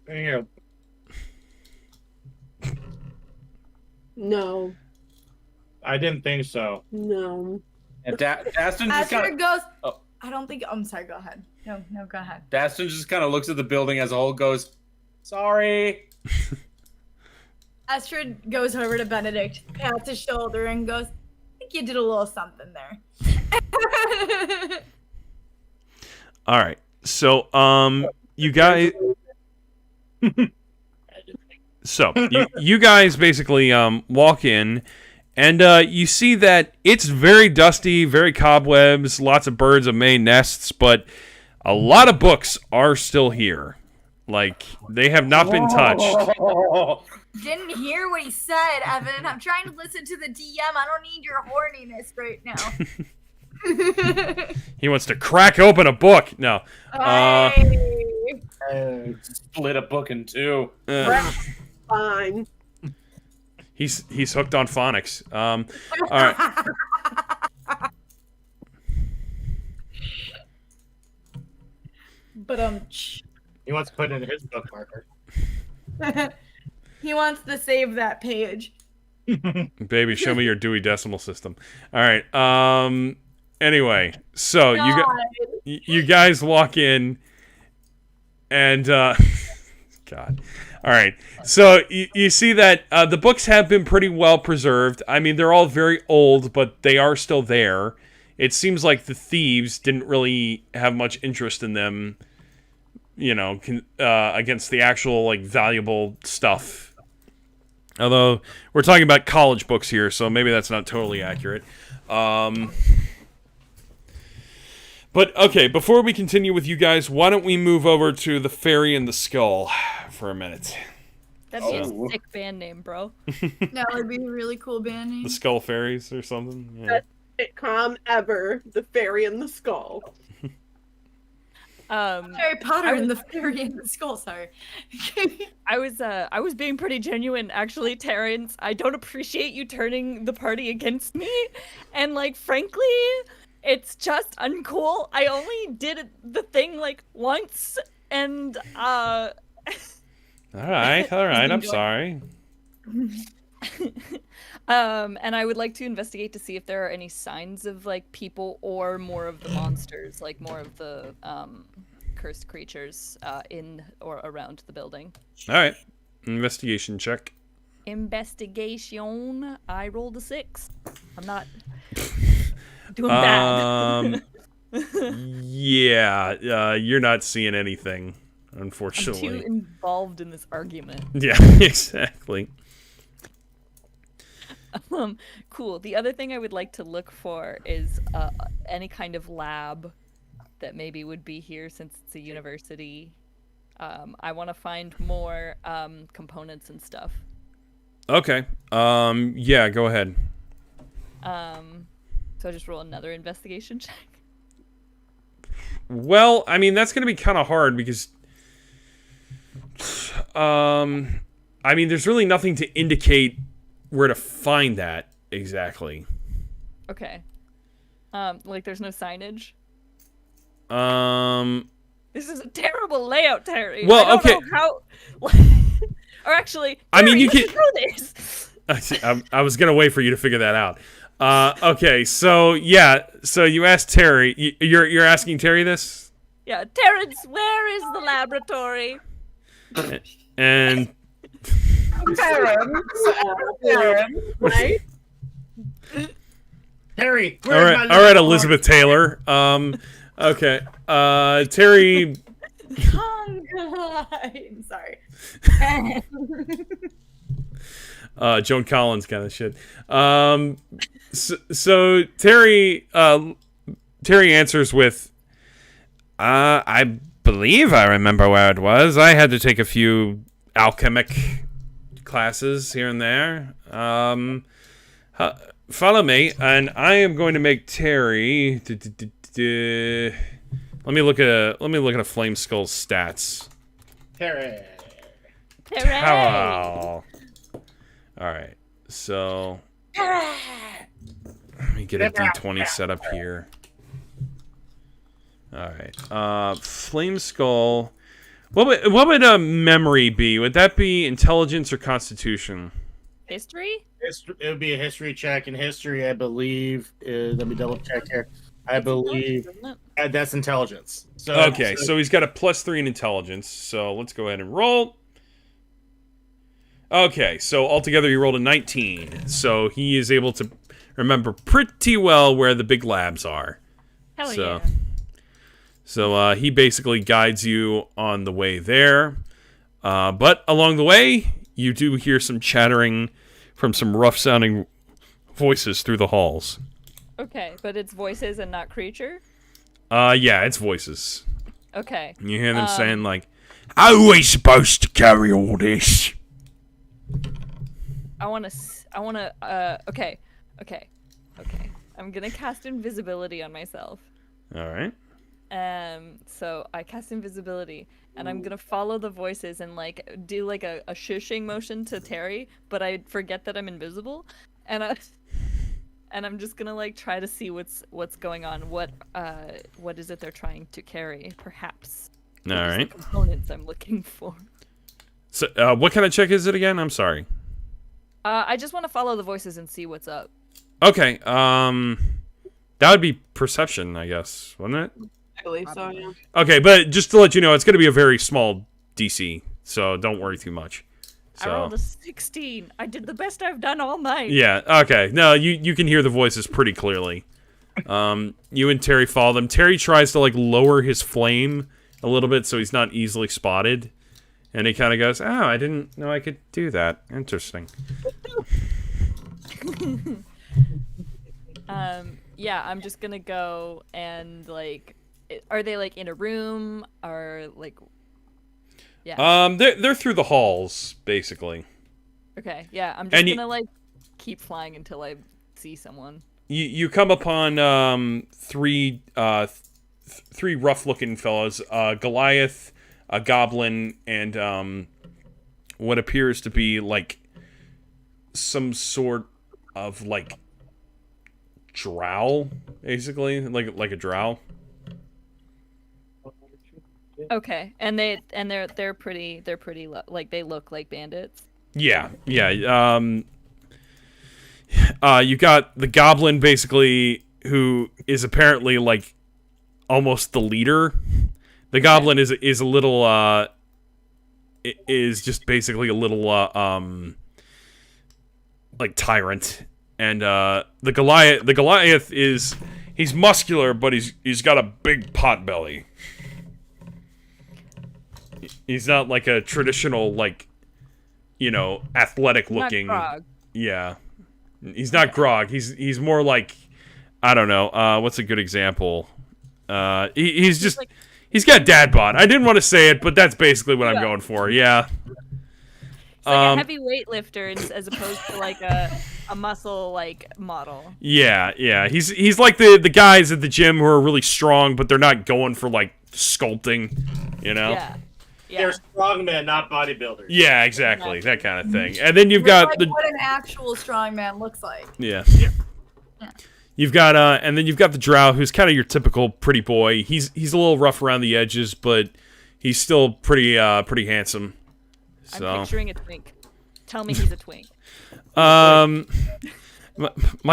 Yeah. no, I didn't think so. no. And Dastin just After kind it goes, Oh. I don't think. I'm sorry. Go ahead. No, go ahead. Dastin just kind of looks at the building as a whole, goes, "Sorry." Astrid goes over to Benedict, pats his shoulder, and goes, "I think you did a little something there." All right. So, you guys. So you guys basically walk in, and you see that it's very dusty, very cobwebs, lots of birds have made nests, but a lot of books are still here. Like they have not been touched. Didn't hear what he said, Evan. I'm trying to listen to the DM. I don't need your horniness right now. He wants to crack open a book. No. Hey. Split a book in two. Fine. He's hooked on phonics. All right. But He wants to put it in his bookmarker. he wants to save that page. Baby, show me your Dewey Decimal System. All right. Anyway, so you guys walk in, and God. All right. So you see that the books have been pretty well preserved. I mean, they're all very old, but they are still there. It seems like the thieves didn't really have much interest in them, you know, against the actual like valuable stuff. Although we're talking about college books here, so maybe that's not totally accurate. But okay, before we continue with you guys, why don't we move over to the Fairy and the Skull for a minute? That'd be a sick band name, bro. That would be a really cool band name. The Skull Fairies or something? Yeah. Best sitcom ever, The Fairy and the Skull. Harry Potter and the Fairy and the Skull. Sorry. I was being pretty genuine, actually, Terrence. I don't appreciate you turning the party against me, and like, frankly, it's just uncool. I only did the thing like once, and All right. I'm sorry. And I would like to investigate to see if there are any signs of like people or more of the monsters, like more of the cursed creatures in or around the building. All right. Investigation check. Investigation. I rolled a 6. I'm not doing bad. Yeah, you're not seeing anything, unfortunately. I'm too involved in this argument. Yeah, exactly. Cool. The other thing I would like to look for is any kind of lab that maybe would be here since it's a university. I want to find more components and stuff. Okay. Yeah, go ahead. So I just roll another investigation check. Well, I mean, that's going to be kind of hard because I mean, there's really nothing to indicate where to find that exactly. Okay. Like there's no signage? This is a terrible layout, Terry. Well, I don't okay. know how... or actually, Terry, I mean, you let's can do this. I was going to wait for you to figure that out. Okay, so yeah, so you asked Terry. You're asking Terry this? Yeah, Terrence, where is the laboratory? And Terrence, right? Terry, all right, Elizabeth Taylor. Okay, Terry. I'm sorry. Joan Collins kind of shit. So Terry answers with, I believe I remember where it was. I had to take a few alchemic classes here and there. Follow me, and I am going to make Terry. Let me look at a Flame Skull's stats. Terry. Wow. All right, so let me get a D20 set up here. All right, Flame Skull. What would a memory be? Would that be intelligence or constitution? History? It would be a history check. In history, I believe. Let me double check here. I believe that's intelligence. So okay, so he's got a +3 in intelligence. So let's go ahead and roll. Okay, so altogether he rolled a 19. So he is able to remember pretty well where the big labs are. Hell yeah. So he basically guides you on the way there. But along the way, you do hear some chattering from some rough-sounding voices through the halls. Okay, but it's voices and not creature? Yeah, it's voices. Okay. You hear them saying, like, how are we supposed to carry all this? Okay. I'm gonna cast invisibility on myself. All right. So I cast invisibility, and I'm gonna follow the voices and like do like a shushing motion to Terry, but I forget that I'm invisible, and I'm just gonna like try to see what's going on. What is it they're trying to carry? Perhaps. All What is right. the components I'm looking for? So, what kind of check is it again? I'm sorry. I just want to follow the voices and see what's up. Okay. That would be perception, I guess, wouldn't it? I believe so, yeah. Okay, but just to let you know, it's going to be a very small DC, so don't worry too much. So. I rolled a 16. I did the best I've done all night. Yeah. Okay. No, you can hear the voices pretty clearly. You and Terry follow them. Terry tries to like lower his flame a little bit so he's not easily spotted, and he kind of goes, "Oh, I didn't know I could do that. Interesting." Yeah, I'm just gonna go and like, are they like in a room or like? Yeah. They're through the halls basically. Okay. Yeah, I'm just And gonna like keep flying until I see someone. You come upon three rough-looking fellows, Goliath, a goblin, and what appears to be like some sort of like drow, basically, like a drow. Okay, and they're pretty like they look like bandits. Yeah. You got the goblin basically, who is apparently like almost the leader. The goblin is a little is just basically a little like tyrant, and the Goliath he's muscular, but he's got a big pot belly. He's not like a traditional like, athletic looking. Not Grog. Yeah. He's not Grog. He's more like, I don't know. What's a good example? He's just like, he's got dad bod. I didn't want to say it, but that's basically what I'm going for. Yeah. It's like a heavy weightlifter as opposed to like a muscle like model. Yeah. He's like the guys at the gym who are really strong, but they're not going for like sculpting. Yeah. They're strongmen, not bodybuilders. Yeah, exactly. That kind of thing. And then you've got like what an actual strongman looks like. Yeah. You've got and then you've got the drow, who's kind of your typical pretty boy. He's a little rough around the edges, but he's still pretty handsome. So I'm picturing a twink. Tell me he's a twink. My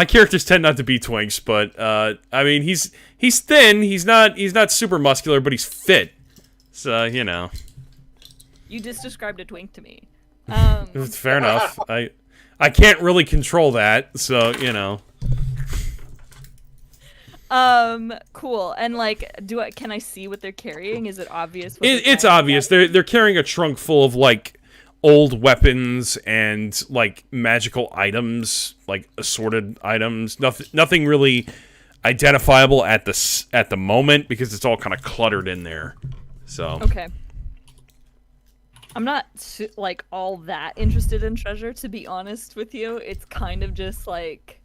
characters tend not to be twinks, but I mean he's thin. He's not super muscular, but he's fit. So You just described a twink to me. Fair enough. I can't really control that, so Cool. And like, can I see what they're carrying? Is it obvious? It's obvious. They're carrying a trunk full of like old weapons and like magical items, like assorted items. Nothing really identifiable at the moment because it's all kind of cluttered in there. So okay. I'm not like all that interested in treasure, to be honest with you. It's kind of just like,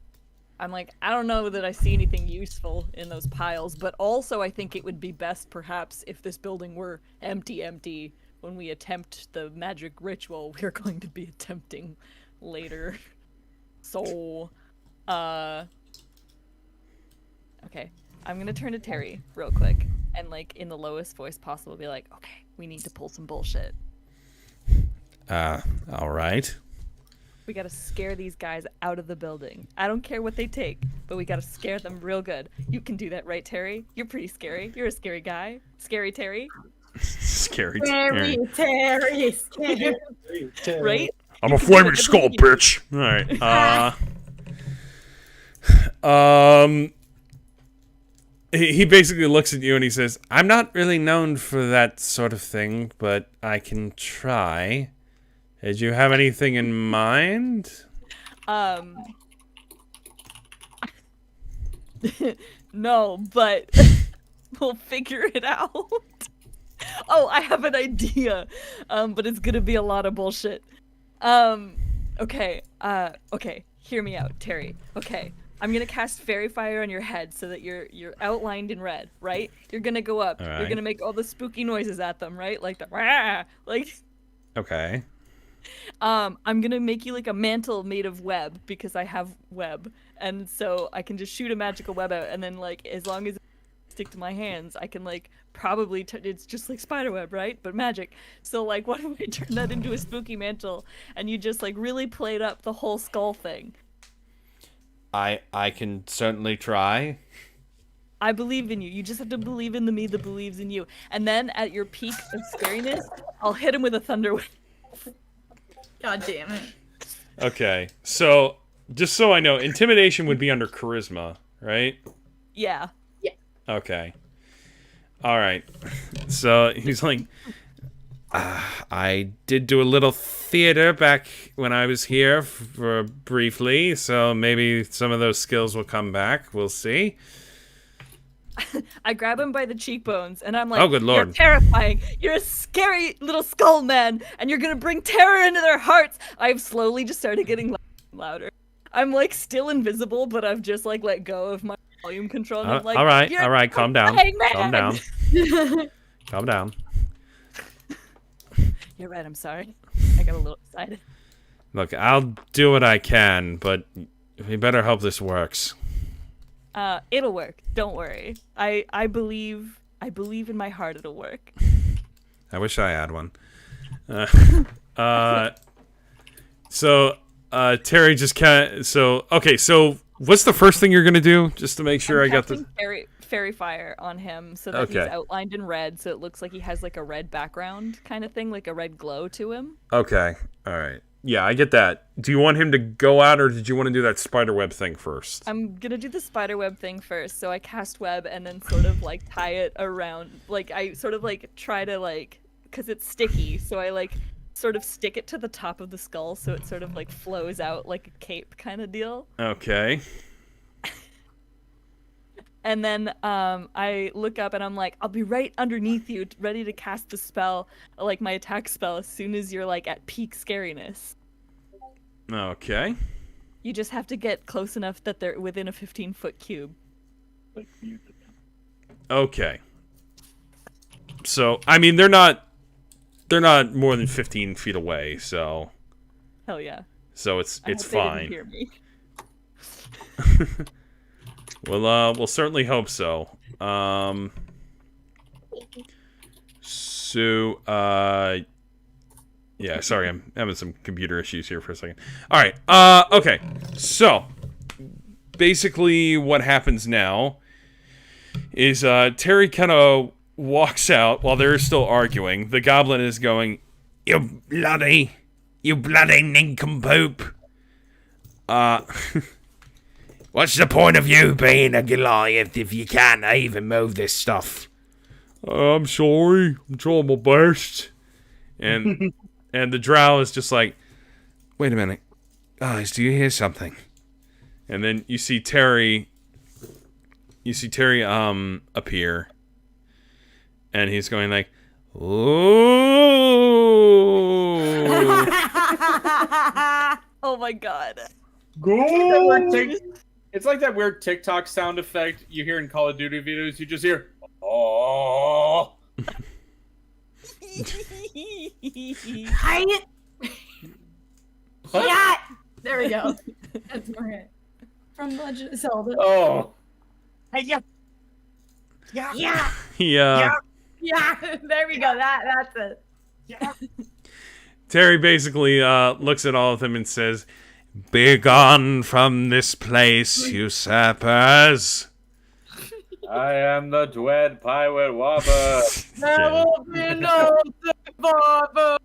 I'm like, I don't know that I see anything useful in those piles, but also I think it would be best perhaps if this building were empty when we attempt the magic ritual we're going to be attempting later. So, okay. I'm gonna turn to Terry real quick and like in the lowest voice possible be like, okay, we need to pull some bullshit. All right. We gotta scare these guys out of the building. I don't care what they take, but we gotta scare them real good. You can do that, right, Terry? You're pretty scary. You're a scary guy. Scary Terry. Scary Terry. Right? I'm a flaming skull, bitch. All right. He basically looks at you and he says, "I'm not really known for that sort of thing, but I can try. Did you have anything in mind?" No, but we'll figure it out. Oh, I have an idea. But it's gonna be a lot of bullshit. Okay, hear me out, Terry. Okay, I'm gonna cast fairy fire on your head so that you're outlined in red, right? You're gonna go up. All You're right. gonna make all the spooky noises at them, right? Like the rah, like. Okay. I'm gonna make you like a mantle made of web because I have web, and so I can just shoot a magical web out, and then like as long as it stick to my hands, I can like probably it's just like spider web, right? But magic. So like, what if I turn that into a spooky mantle, and you just like really played up the whole skull thing? I can certainly try. I believe in you. You just have to believe in the me that believes in you. And then at your peak of scariness, I'll hit him with a thunder wave. God damn it. Okay. So, just so I know, intimidation would be under charisma, right? Yeah. Okay. All right. So, he's like, I did do a little theater back when I was here for briefly, so maybe some of those skills will come back. We'll see. I grab him by the cheekbones, and I'm like, Oh, good lord. You're terrifying. You're a scary little skull man, and you're gonna bring terror into their hearts. I've slowly just started getting louder. I'm like still invisible, but I've just like let go of my volume control. And I'm like, all right, calm down. terrifying, man." Calm down. Calm down. You're right, I'm sorry. I got a little excited. Look, I'll do what I can, but we better hope this works. It'll work. Don't worry. I believe in my heart it'll work. I wish I had one. So Terry just can't. So okay. So what's the first thing you're gonna do, just to make sure I got the fairy fire on him so that he's outlined in red, so it looks like he has like a red background kind of thing, like a red glow to him. Okay. All right. Yeah, I get that. Do you want him to go out, or did you want to do that spiderweb thing first? I'm gonna do the spiderweb thing first. So I cast web and then sort of like tie it around. Like I sort of like try to like, cause it's sticky. So I like sort of stick it to the top of the skull so it sort of like flows out like a cape kind of deal. Okay. And then I look up and I'm like, I'll be right underneath you, ready to cast the spell, like my attack spell, as soon as you're like at peak scariness. Okay. You just have to get close enough that they're within a 15-foot cube. Okay. So, I mean, they're not more than 15 feet away, so. Hell yeah. So it's I hope fine. They didn't hear me. Well, we'll certainly hope so. Yeah, sorry, I'm having some computer issues here for a second. All right, okay. So, basically what happens now is Terry kind of walks out while they're still arguing. The goblin is going, you bloody nincompoop. What's the point of you being a Goliath if you can't even move this stuff? I'm sorry. I'm trying my best. And the drow is just like, wait a minute. Guys, do you hear something? And then you see Terry appear. And he's going like, ooh. Oh my god. It's like that weird TikTok sound effect you hear in Call of Duty videos. You just hear, oh. Hi. Yeah. There we go. That's more it. From Legend of Zelda. Oh. Hey, yeah. Yeah. Yeah. There we go. That's it. Yeah. Terry basically looks at all of them and says, "Be gone from this place, usurpers." I am the Dread Pirate Whopper. There will be no survivor.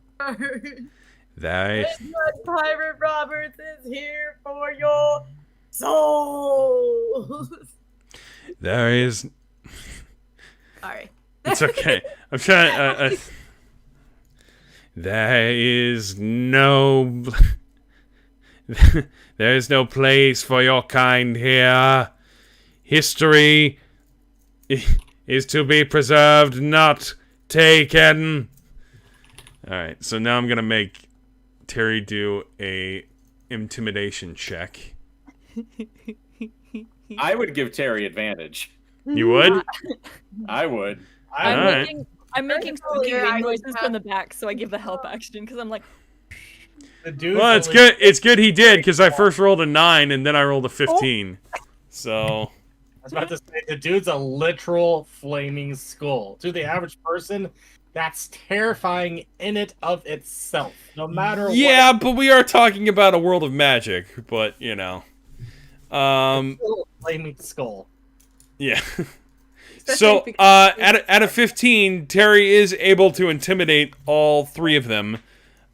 There Pirate Roberts is here for your souls. There is. Sorry. It's okay. I'm trying. There is no. There is no place for your kind here. History is to be preserved, not taken. Alright, so now I'm gonna make Terry do a intimidation check. I would give Terry advantage. You would? I would. I'm Alright. making Totally, squeaky I wing would noises from the back, so I give the help action because I'm like, The dude's Well, it's only- good. It's good he did because I first rolled a 9 and then I rolled a 15. So I was about to say, the dude's a literal flaming skull. To the average person, that's terrifying in it of itself. No matter yeah, but we are talking about a world of magic. But what, flaming skull. yeah. Especially So if you- at a 15, Terry is able to intimidate all 3 of them.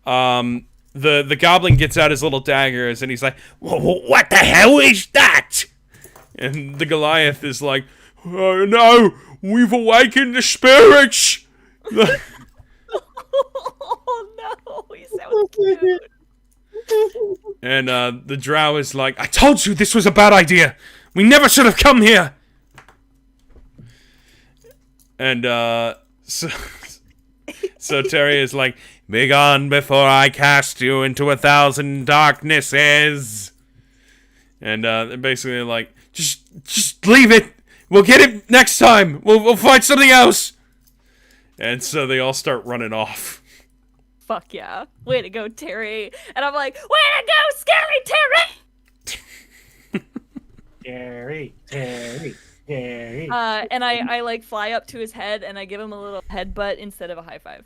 The goblin gets out his little daggers and he's like, "What the hell is that?" And the Goliath is like, "Oh no, we've awakened the spirits." oh no, he sounds cute. And the drow is like, "I told you this was a bad idea. We never should have come here." And so Terry is like, "Begone before I cast you into 1,000 darknesses." And they're basically like, just leave it. We'll get it next time. We'll find something else. And so they all start running off. Fuck yeah. Way to go, Terry. And I'm like, way to go, scary Terry! Terry. And I like fly up to his head and I give him a little headbutt instead of a high five.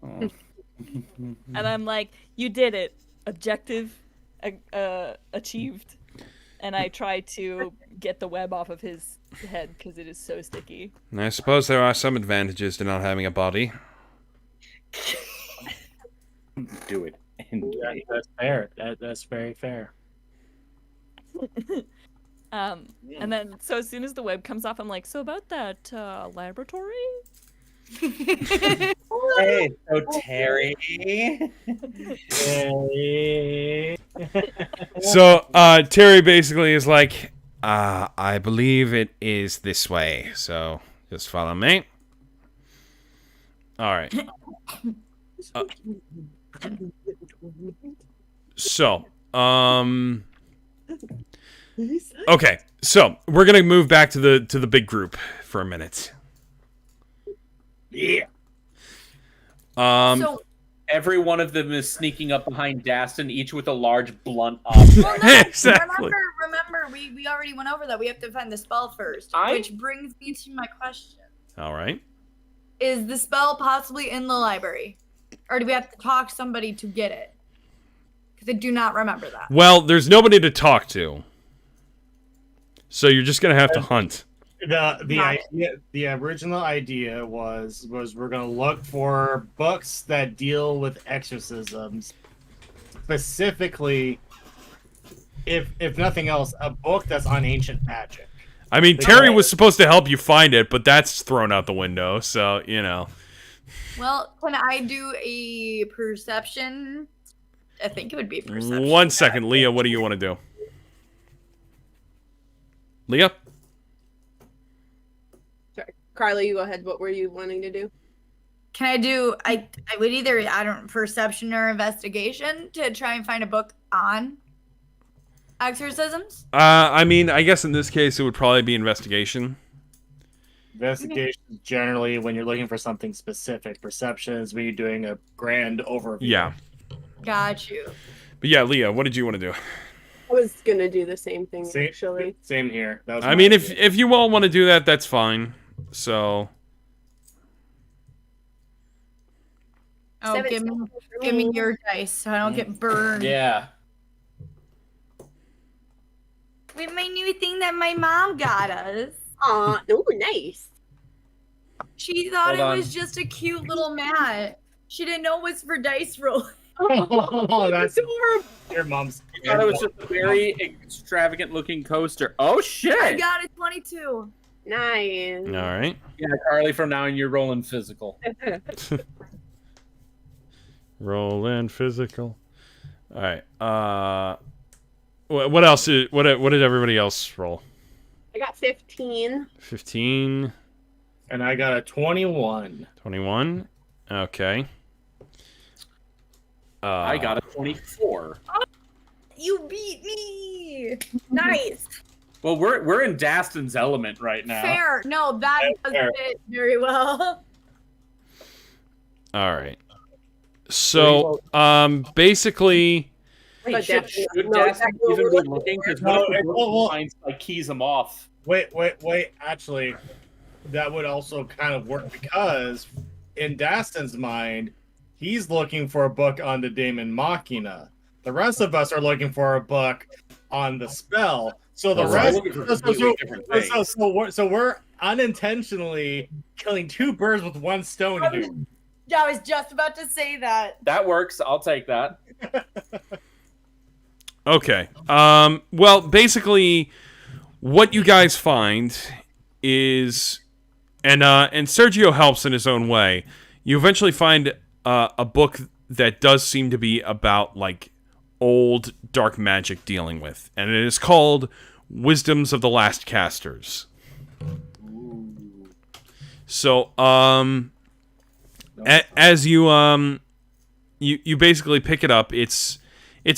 Oh. And I'm like, you did it. Objective achieved. And I try to get the web off of his head because it is so sticky. I suppose there are some advantages to not having a body. Do it. Yeah, that's fair. That's very fair. And then, so as soon as the web comes off, I'm like, so about that laboratory? Hey, so Terry. So Terry basically is like, I believe it is this way. So just follow me. All right. So, okay. So we're gonna move back to the big group for a minute. Yeah. So, Every one of them is sneaking up behind Dastin, each with a large blunt object. Exactly. remember, we already went over that. We have to find the spell first, which brings me to my question: All right. is the spell possibly in the library, or do we have to talk to somebody to get it? Because I do not remember that. Well, there's nobody to talk to, so you're just gonna have to hunt. The original idea was we're gonna look for books that deal with exorcisms, specifically, if nothing else, a book that's on ancient magic. I mean, Terry was supposed to help you find it, but that's thrown out the window. So Well, can I do a perception? I think it would be a perception. 1 second, Leah. What do you want to do? Leah? Sorry. Carly, you go ahead. What were you wanting to do? Can I do? I would either perception or investigation to try and find a book on exorcisms. I mean, I guess in this case it would probably be investigation. Investigation is generally when you're looking for something specific. Perception is when you're doing a grand overview. Yeah. Got you. But yeah, Leah, what did you want to do? I was gonna do the same thing actually. Same here. That was I my mean, idea. if you all want to do that, that's fine. So, Oh, 17 give me your dice so I don't get burned. Yeah. With my new thing that my mom got us. Aw, oh, nice. She thought Hold it on. was just a cute little mat. She didn't know it was for dice roll. Oh, that's horrible. your mom's. I thought it was just a very extravagant looking coaster. Oh shit! I got a 22. Nice. all right. Yeah, Carly, from now on you're rolling physical. Roll in physical. All right. What else? What did everybody else roll? I got 15. 15, And I got a 21. 21. Okay. I got a 24. You beat me. Nice. Well, we're in Daston's element right now. Fair. No, that does fair. fit very well. All right. So, basically, But Wait, should Daston- no, Daston Daston even be overlooked looking? Because No, what if the well, book finds like keys him off? Wait. Actually, that would also kind of work because in Daston's mind, he's looking for a book on the Daemon Machina. The rest of us are looking for a book on the spell. So the Oh, rest, so we're looking for completely different things. so we're unintentionally killing two birds with one stone here. Yeah, I was just about to say that. That works. I'll take that. okay. Well, basically, what you guys find is, and Sergio helps in his own way. You eventually find a book that does seem to be about like old dark magic dealing with, and it is called Wisdoms of the Last Casters. So, as you you basically pick it up, it's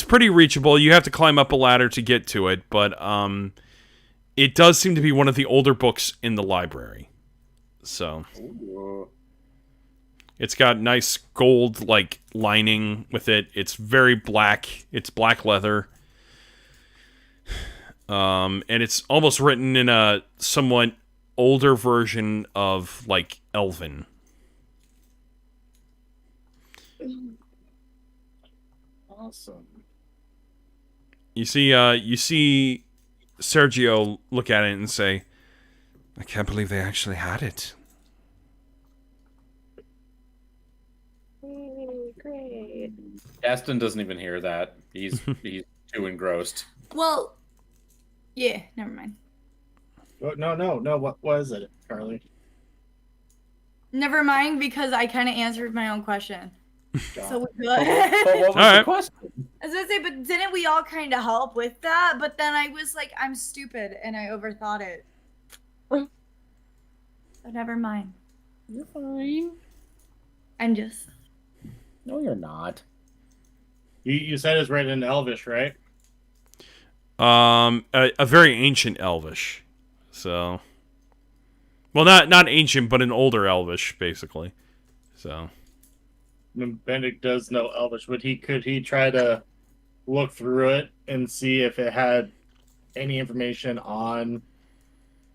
pretty reachable. You have to climb up a ladder to get to it, but it does seem to be one of the older books in the library. So, it's got nice gold like lining with it. It's very black. It's black leather. And it's almost written in a somewhat older version of like Elven. Awesome. You see Sergio look at it and say, "I can't believe they actually had it." Great. Daston doesn't even hear that. He's too engrossed. Well, yeah, never mind. No. What was it, Carly? Never mind, because I kind of answered my own question. So we're But good. what was the Alright. question? I was gonna say, but didn't we all kind of help with that? But then I was like, I'm stupid and I overthought it. So never mind. You're fine. I'm just. No, you're not. You said it's written in Elvish, right? A very ancient Elvish. So, well, not ancient, but an older Elvish, basically. So, I mean, Benedict does know Elvish, but could he try to look through it and see if it had any information on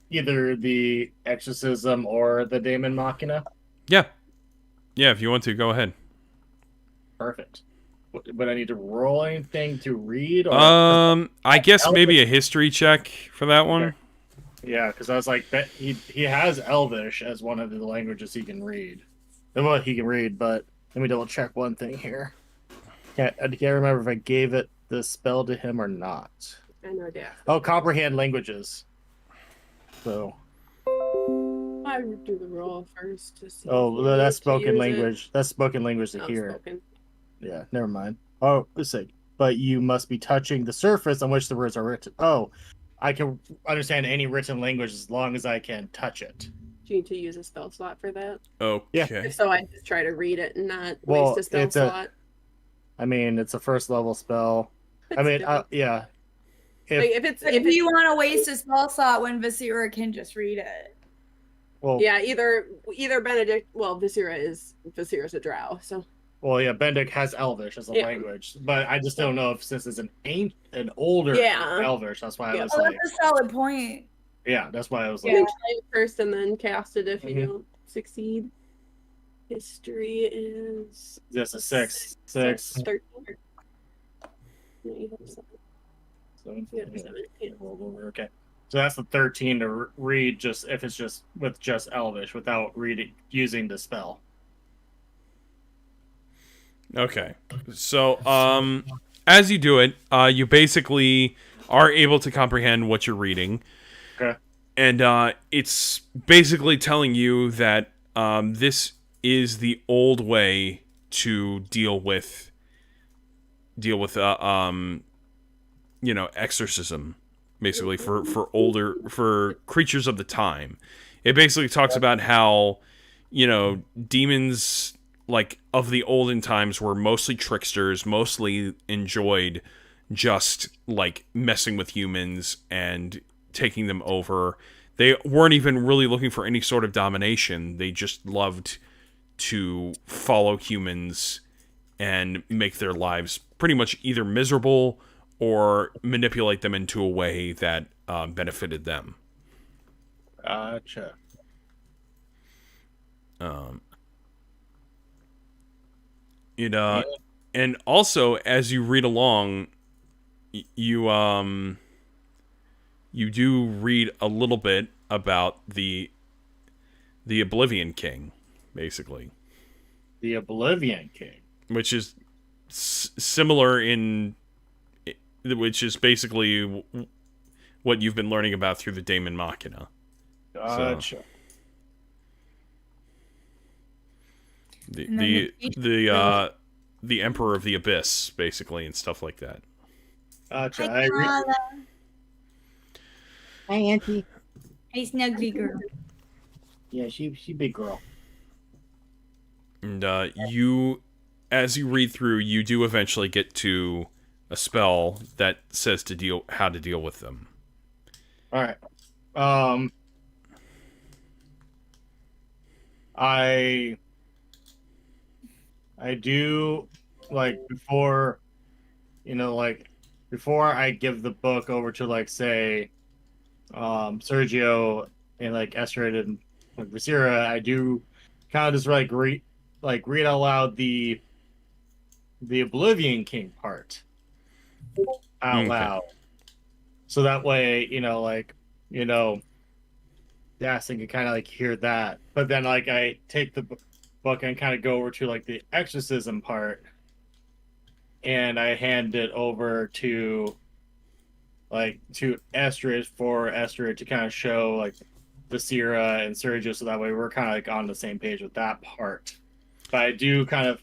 either the exorcism or the Daemon Machina? yeah, if you want to, go ahead. Perfect. Would I need to roll anything to read? Or I guess maybe a history check for that one. Okay. Yeah, because I was like, he has Elvish as one of the languages he can read. Well, he can read, but let me double check one thing here. I can't remember if I gave it the spell to him or not. I know that. Oh, comprehend languages. So, I would do the roll first to see. oh, if you that's need to spoken use language. That's spoken language It. to Oh, hear. spoken. Yeah, never mind. Oh, let's see. But you must be touching the surface on which the words are written. Oh, I can understand any written language as long as I can touch it. Do you need to use a spell slot for that? Okay. So I just try to read it and not Well, waste a spell it's a- slot. I mean, it's a first level spell. I It's mean, still- yeah. like, if it's But if do it's, you want to waste a spell slot when Visera can just read it? Well, yeah, either Benedict. Well, Visera's a drow, so Well, yeah, Bendic has Elvish as a Yeah. language, but I just don't know if since it's an older Yeah. Elvish, that's why I Yeah. was Oh, like, that's a solid point. yeah, that's why I was you like, can try it first and then cast it if Mhm. you don't succeed. History is just a six. 13. No, you have seven. So, You have seven. Yeah. rolled over. Okay, so that's the 13 to read. Just if it's just with just Elvish without reading using the spell. Okay. So, as you do it, you basically are able to comprehend what you're reading. Okay. And it's basically telling you that this is the old way to deal with exorcism, basically for creatures of the time. It basically talks about how, demons like of the olden times were mostly tricksters, mostly enjoyed just like messing with humans and taking them over. They weren't even really looking for any sort of domination. They just loved to follow humans and make their lives pretty much either miserable or manipulate them into a way that benefited them. Gotcha. It Yeah. and also as you read along, you you do read a little bit about the Oblivion King, basically, The Oblivion King. which is similar in, which is basically what you've been learning about through the Daemon Machina. Gotcha. The And then the the the the Emperor of the Abyss, basically, and stuff like that. Gotcha. Hi, Carla. Hi, Auntie. Hey, snuggly girl. Yeah, she big girl. And you, as you read through, you do eventually get to a spell that says how to deal with them. All right. I do, like, before, like, before I give the book over to, like, say, Sergio and, like, Estrid and, like, Visira, I do kind of just, like, read out loud the Oblivion King part out Okay. loud. So that way, Dastin can kind of, like, hear that. But then, like, I take the book and kind of go over to, like, the exorcism part, and I hand it over to Estrid for Estrid to kind of show, like, Visira and Sergio, so that way we're kind of, like, on the same page with that part. But I do kind of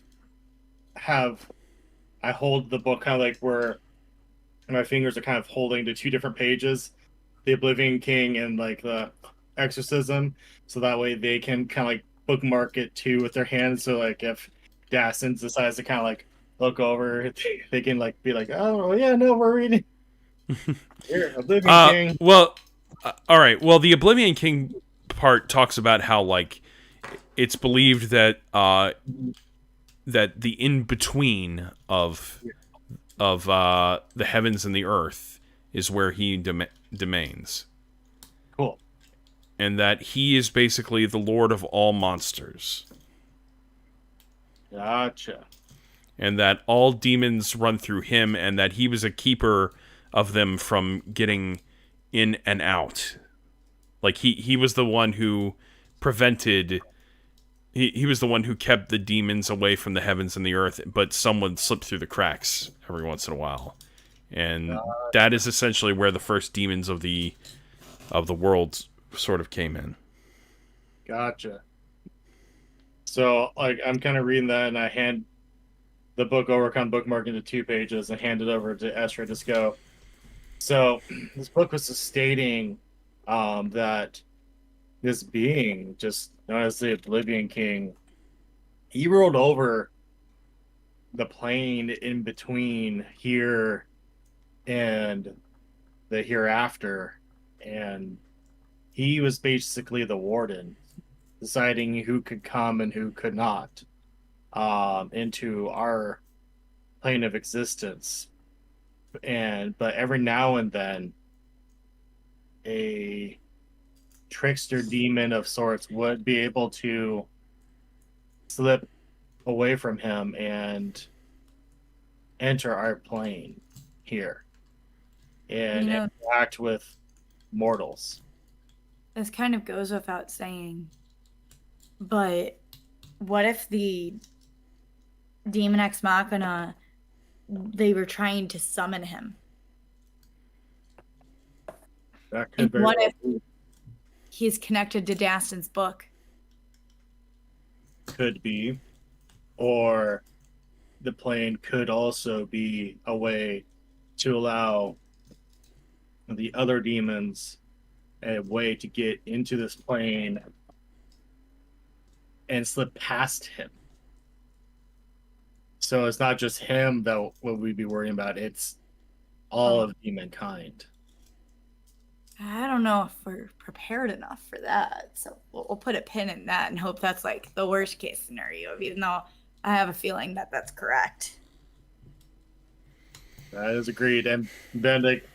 I hold the book kind of like where my fingers are kind of holding the two different pages, the Oblivion King and, like, the exorcism, so that way they can kind of, like, bookmark it too with their hands. So, like, if Dastin decides to kind of, like, look over, they can, like, be like, oh yeah, no, we're reading here, Oblivion King. Well, all right. Well, the Oblivion King part talks about how, like, it's believed that that the in between of the heavens and the earth is where he domains. Cool. And that he is basically the lord of all monsters. Gotcha. And that all demons run through him, and that he was a keeper of them from getting in and out. Like, he was the one who prevented... He was the one who kept the demons away from the heavens and the earth, but someone slipped through the cracks every once in a while. And that is essentially where the first demons of the world sort of came in. Gotcha. So, like, I'm kind of reading that, and I hand the book over, kind of bookmarking the 2 pages, and hand it over to Estrid. Just go. So, this book was just stating that this being, just known as the Oblivion King, he ruled over the plane in between here and the hereafter, and he was basically the warden, deciding who could come and who could not into our plane of existence. But every now and then, a trickster demon of sorts would be able to slip away from him and enter our plane here and interact with mortals. This kind of goes without saying, but what if the Demon Ex Machina, they were trying to summon him? That could And what if he's connected to Dastin's book? Could be. Or the plane could also be a way to allow the other demons a way to get into this plane and slip past him. So it's not just him that what we'd be worrying about. It's all of humankind. I don't know if we're prepared enough for that. So we'll put a pin in that and hope that's like the worst case scenario, even though I have a feeling that that's correct. That is agreed. And Benedict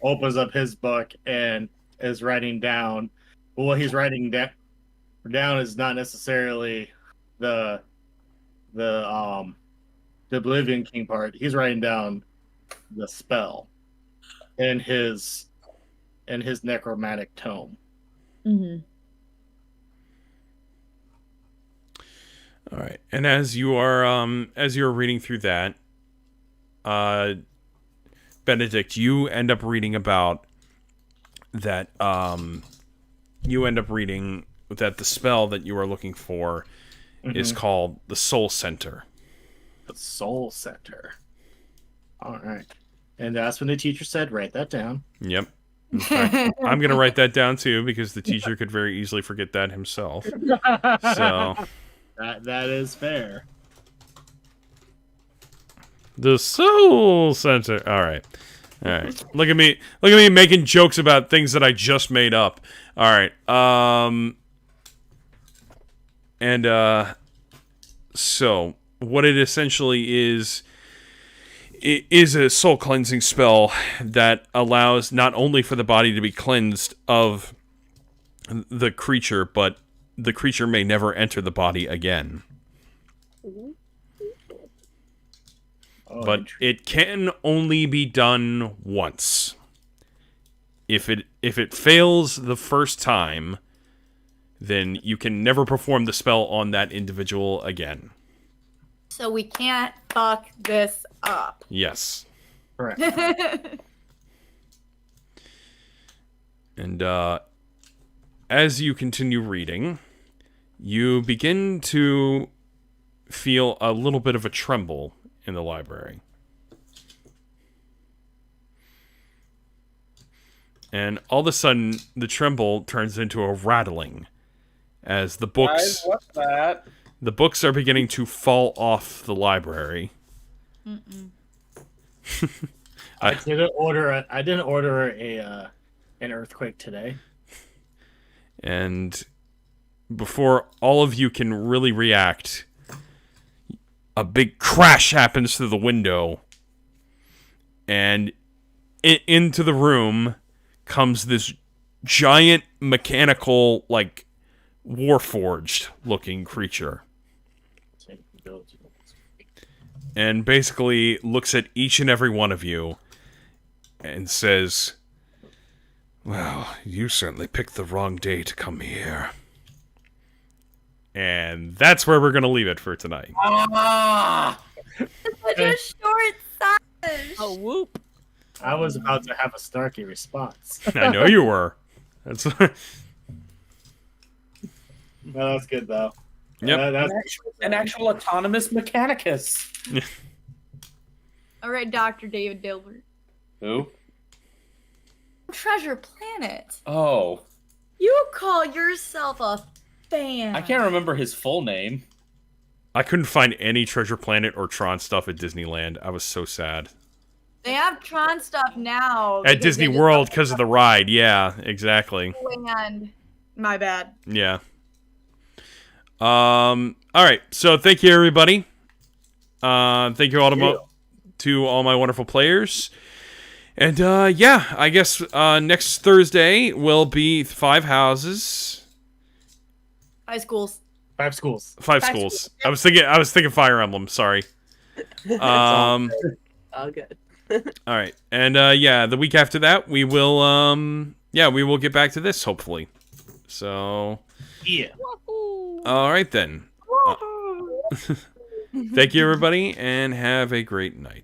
opens up his book and is writing down. But what he's writing down is not necessarily the Oblivion King part. He's writing down the spell in his necromantic tome. Mm-hmm. All right, and as you're reading through that, Benedict, you end up reading about that. You end up reading that the spell that you are looking for is called the Soul Center. The Soul Center. All right, and that's when the teacher said, "Write that down." Yep. In fact, I'm going to write that down too because the teacher could very easily forget that himself. So that is fair. The Soul Center. All right. Look at me making jokes about things that I just made up. All right. So what it essentially is, it is a soul cleansing spell that allows not only for the body to be cleansed of the creature, but the creature may never enter the body again. But it can only be done once. If it fails the first time, then you can never perform the spell on that individual again. So we can't fuck this up. Yes. Correct. And as you continue reading, you begin to feel a little bit of a tremble in the library. And all of a sudden, the tremble turns into a rattling as the books... Guys, what's that? The books are beginning to fall off the library. I didn't order an earthquake today. And before all of you can really react, a big crash happens through the window. And into the room comes this giant mechanical, like, warforged looking creature. And basically looks at each and every one of you and says, "Well, you certainly picked the wrong day to come here." And that's where we're going to leave it for tonight. Such a short sash. Oh, whoop. I was about to have a snarky response. I know you were. That's No, that's good though. Yep. That's An actual autonomous mechanicus. All right, Dr. David Dilbert. Who? Treasure Planet. Oh. You call yourself a fan. I can't remember his full name. I couldn't find any Treasure Planet or Tron stuff at Disneyland. I was so sad. They have Tron stuff now. At Disney World because of the ride. Yeah, exactly. And my bad. Yeah. All right. So thank you, everybody. Thank you all to all my wonderful players. And yeah, I guess next Thursday will be 5 houses. 5 schools. 5 schools. 5 schools. I was thinking Fire Emblem. Sorry. All good. All right, and yeah, the week after that we will we will get back to this hopefully. So Yeah. all right then. Thank you, everybody, and have a great night.